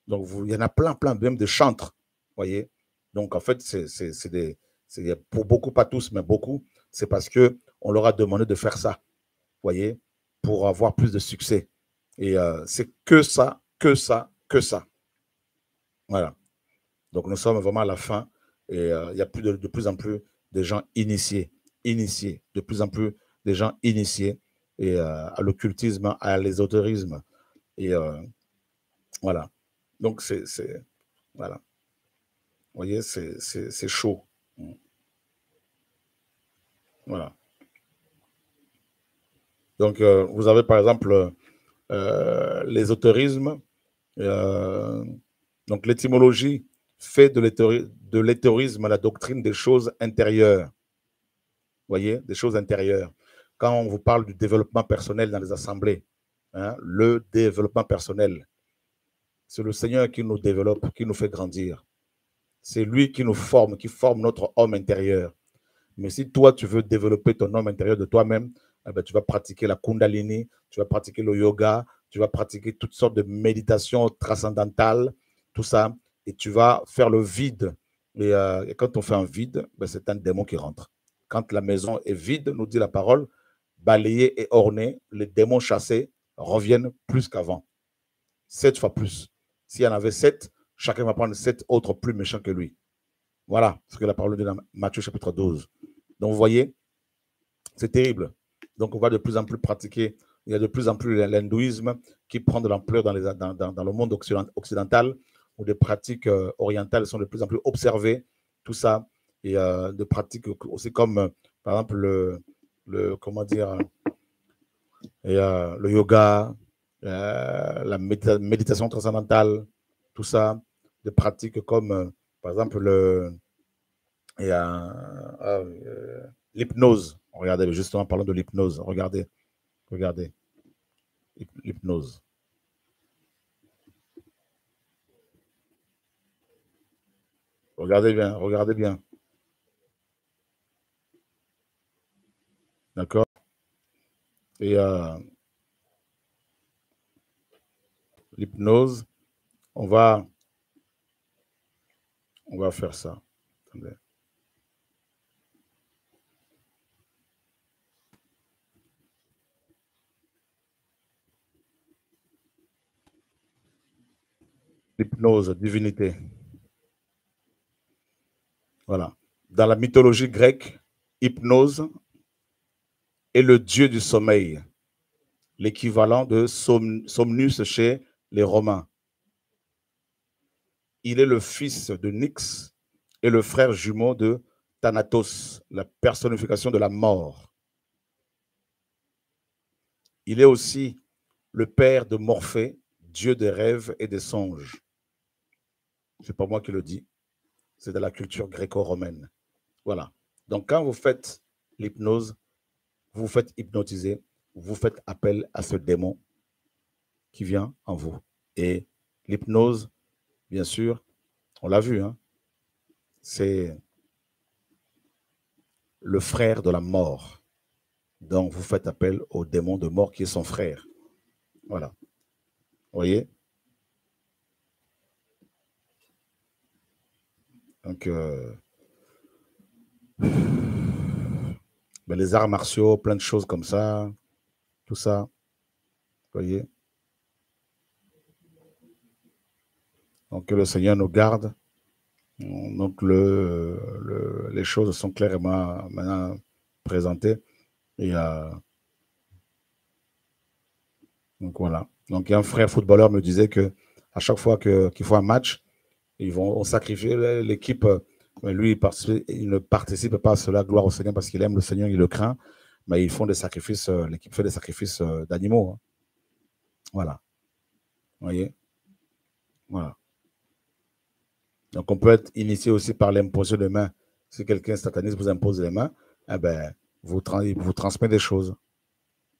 donc, il y en a plein, même de chantres, voyez. Donc, en fait, pour beaucoup, pas tous, mais beaucoup, c'est parce qu'on leur a demandé de faire ça, voyez, pour avoir plus de succès. Et c'est que ça. Voilà. Donc, nous sommes vraiment à la fin. Et il y a de plus en plus de gens initiés, de plus en plus de gens initiés et, à l'occultisme, à l'ésotérisme. Et voilà. Donc, voilà. Vous voyez, c'est chaud. Voilà. Donc, vous avez par exemple l'ésotérisme. Donc, l'étymologie fait de l'éthérisme la doctrine des choses intérieures. Vous voyez, des choses intérieures. Quand on vous parle du développement personnel dans les assemblées, hein, le développement personnel, c'est le Seigneur qui nous développe, qui nous fait grandir. C'est lui qui nous forme, qui forme notre homme intérieur. Mais si toi, tu veux développer ton homme intérieur de toi-même, eh ben, tu vas pratiquer la Kundalini, tu vas pratiquer le yoga, tu vas pratiquer toutes sortes de méditations transcendantales, tout ça, et tu vas faire le vide. Et quand on fait un vide, ben, c'est un démon qui rentre. Quand la maison est vide, nous dit la parole, balayée et ornée, les démons chassés reviennent plus qu'avant. 7 fois plus. S'il y en avait 7, chacun va prendre 7 autres plus méchants que lui. Voilà ce que la parole dit dans Matthieu chapitre 12. Donc, vous voyez, c'est terrible. Donc, on va de plus en plus pratiquer. Il y a de plus en plus l'hindouisme qui prend de l'ampleur dans le monde occidental, où des pratiques orientales sont de plus en plus observées, tout ça. Et de pratiques aussi comme, par exemple, comment dire, le yoga, la méditation transcendantale, tout ça. Des pratiques comme, par exemple, l'hypnose. Regardez, justement, parlons de l'hypnose. Regardez, regardez. L'hypnose. Regardez bien, regardez bien. D'accord? Et l'hypnose, on va faire ça. Attendez. L'hypnose, divinité. Voilà. Dans la mythologie grecque, Hypnose est le dieu du sommeil, l'équivalent de Somnus chez les Romains. Il est le fils de Nyx et le frère jumeau de Thanatos, la personnification de la mort. Il est aussi le père de Morphée, dieu des rêves et des songes. Ce n'est pas moi qui le dis, c'est de la culture gréco-romaine. Voilà. Donc, quand vous faites l'hypnose, vous vous faites hypnotiser, vous faites appel à ce démon qui vient en vous. Et l'hypnose, bien sûr, on l'a vu, hein, c'est le frère de la mort. Donc, vous faites appel au démon de mort qui est son frère. Voilà. Vous voyez? Donc, ben, les arts martiaux, plein de choses comme ça, tout ça. Vous voyez? Donc, que le Seigneur nous garde. Donc, les choses sont clairement maintenant présentées. Et donc, voilà. Donc, un frère footballeur me disait que à chaque fois qu'il faut un match, ils vont sacrifier l'équipe. Lui, il ne participe pas à cela, gloire au Seigneur, parce qu'il aime le Seigneur, il le craint. Mais ils font des sacrifices, l'équipe fait des sacrifices d'animaux. Hein. Voilà. Vous voyez? Voilà. Donc, on peut être initié aussi par l'imposition de mains. Si quelqu'un sataniste vous impose les mains, eh ben, il vous transmet des choses.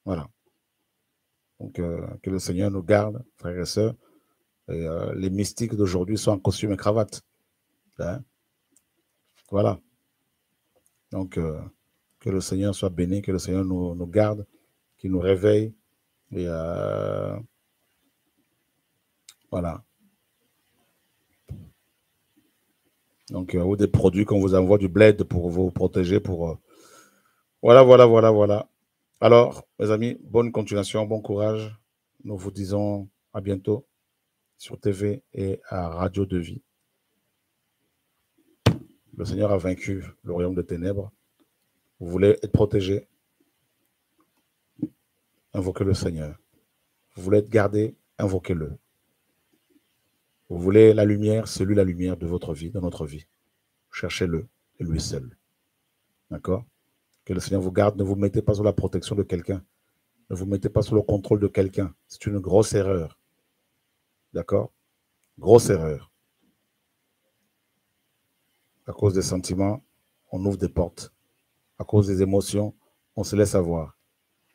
Voilà. Donc, que le Seigneur nous garde, frères et sœurs. Et, les mystiques d'aujourd'hui sont en costume et cravate. Hein? Voilà. Donc, que le Seigneur soit béni, que le Seigneur nous garde, qu'il nous réveille. Et voilà. Donc, ou des produits qu'on vous envoie du bled pour vous protéger. Voilà, voilà, voilà, voilà. Alors, mes amis, bonne continuation, bon courage. Nous vous disons à bientôt sur TV et à Radio de Vie. Le Seigneur a vaincu le royaume des ténèbres. Vous voulez être protégé? Invoquez le Seigneur. Vous voulez être gardé? Invoquez-le. Vous voulez la lumière? C'est lui la lumière de votre vie, de notre vie. Cherchez-le, et lui seul. D'accord? Que le Seigneur vous garde. Ne vous mettez pas sous la protection de quelqu'un. Ne vous mettez pas sous le contrôle de quelqu'un. C'est une grosse erreur. D'accord? Grosse erreur. À cause des sentiments, on ouvre des portes. À cause des émotions, on se laisse avoir.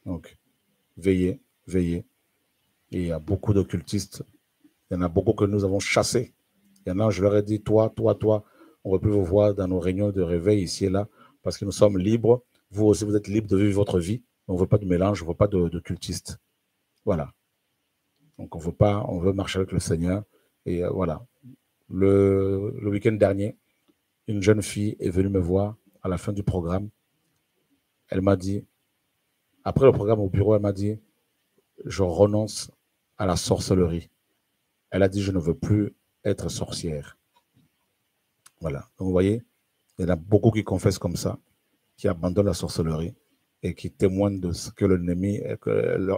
Donc, veillez, veillez. Et il y a beaucoup d'occultistes. Il y en a beaucoup que nous avons chassés. Il y en a, je leur ai dit, toi, on ne veut plus vous voir dans nos réunions de réveil ici et là, parce que nous sommes libres. Vous aussi, vous êtes libres de vivre votre vie. On ne veut pas de mélange, on ne veut pas de cultistes. Voilà. Donc, on veut marcher avec le Seigneur. Et voilà. Le week-end dernier, une jeune fille est venue me voir à la fin du programme. Elle m'a dit, après le programme au bureau, elle m'a dit, je renonce à la sorcellerie. Elle a dit, je ne veux plus être sorcière. Voilà. Donc, vous voyez, il y en a beaucoup qui confessent comme ça, qui abandonnent la sorcellerie et qui témoignent de ce que l'ennemi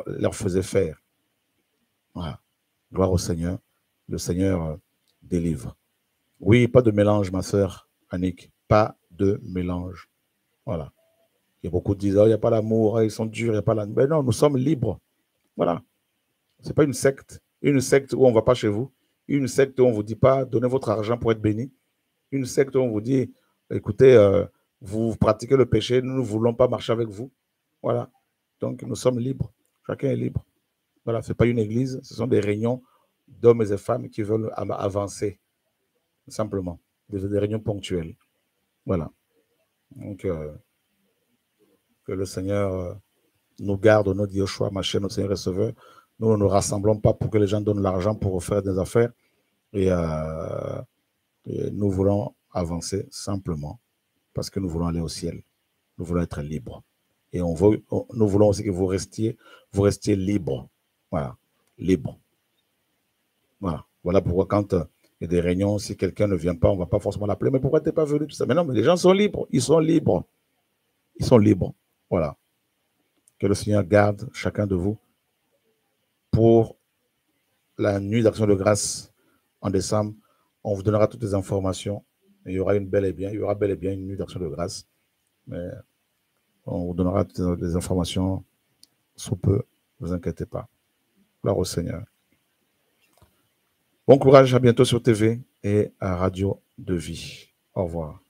leur faisait faire. Voilà. Gloire au Seigneur. Le Seigneur délivre. Oui, pas de mélange, ma sœur Annick. Pas de mélange. Voilà. Il y a beaucoup qui disent, oh, il n'y a pas l'amour, ils sont durs, il n'y a pas l'amour. Mais non, nous sommes libres. Voilà. Ce n'est pas une secte. Une secte où on ne va pas chez vous. Une secte où on ne vous dit pas, donnez votre argent pour être béni. Une secte où on vous dit, écoutez, vous pratiquez le péché, nous ne voulons pas marcher avec vous. Voilà. Donc, nous sommes libres. Chacun est libre. Voilà. Ce n'est pas une église, ce sont des réunions d'hommes et de femmes qui veulent avancer. Simplement. Des réunions ponctuelles. Voilà. Donc, que le Seigneur nous garde, notre Yoshua, Machin, notre Seigneur receveur. Nous ne nous rassemblons pas pour que les gens donnent l'argent pour faire des affaires. Et nous voulons avancer simplement parce que nous voulons aller au ciel. Nous voulons être libres. Et nous voulons aussi que vous restiez libres. Voilà. Libres. Voilà. Voilà pourquoi quand il y a des réunions, si quelqu'un ne vient pas, on ne va pas forcément l'appeler. Mais pourquoi tu n'es pas venu? Tout ça. Mais non, mais les gens sont libres. Ils sont libres. Ils sont libres. Voilà. Que le Seigneur garde chacun de vous pour la nuit d'action de grâce en décembre. On vous donnera toutes les informations. Il y aura bel et bien une nuit d'action de grâce. Mais on vous donnera toutes les informations sous peu. Ne vous inquiétez pas. Gloire au Seigneur. Bon courage, à bientôt sur TV et à Radio de Vie. Au revoir.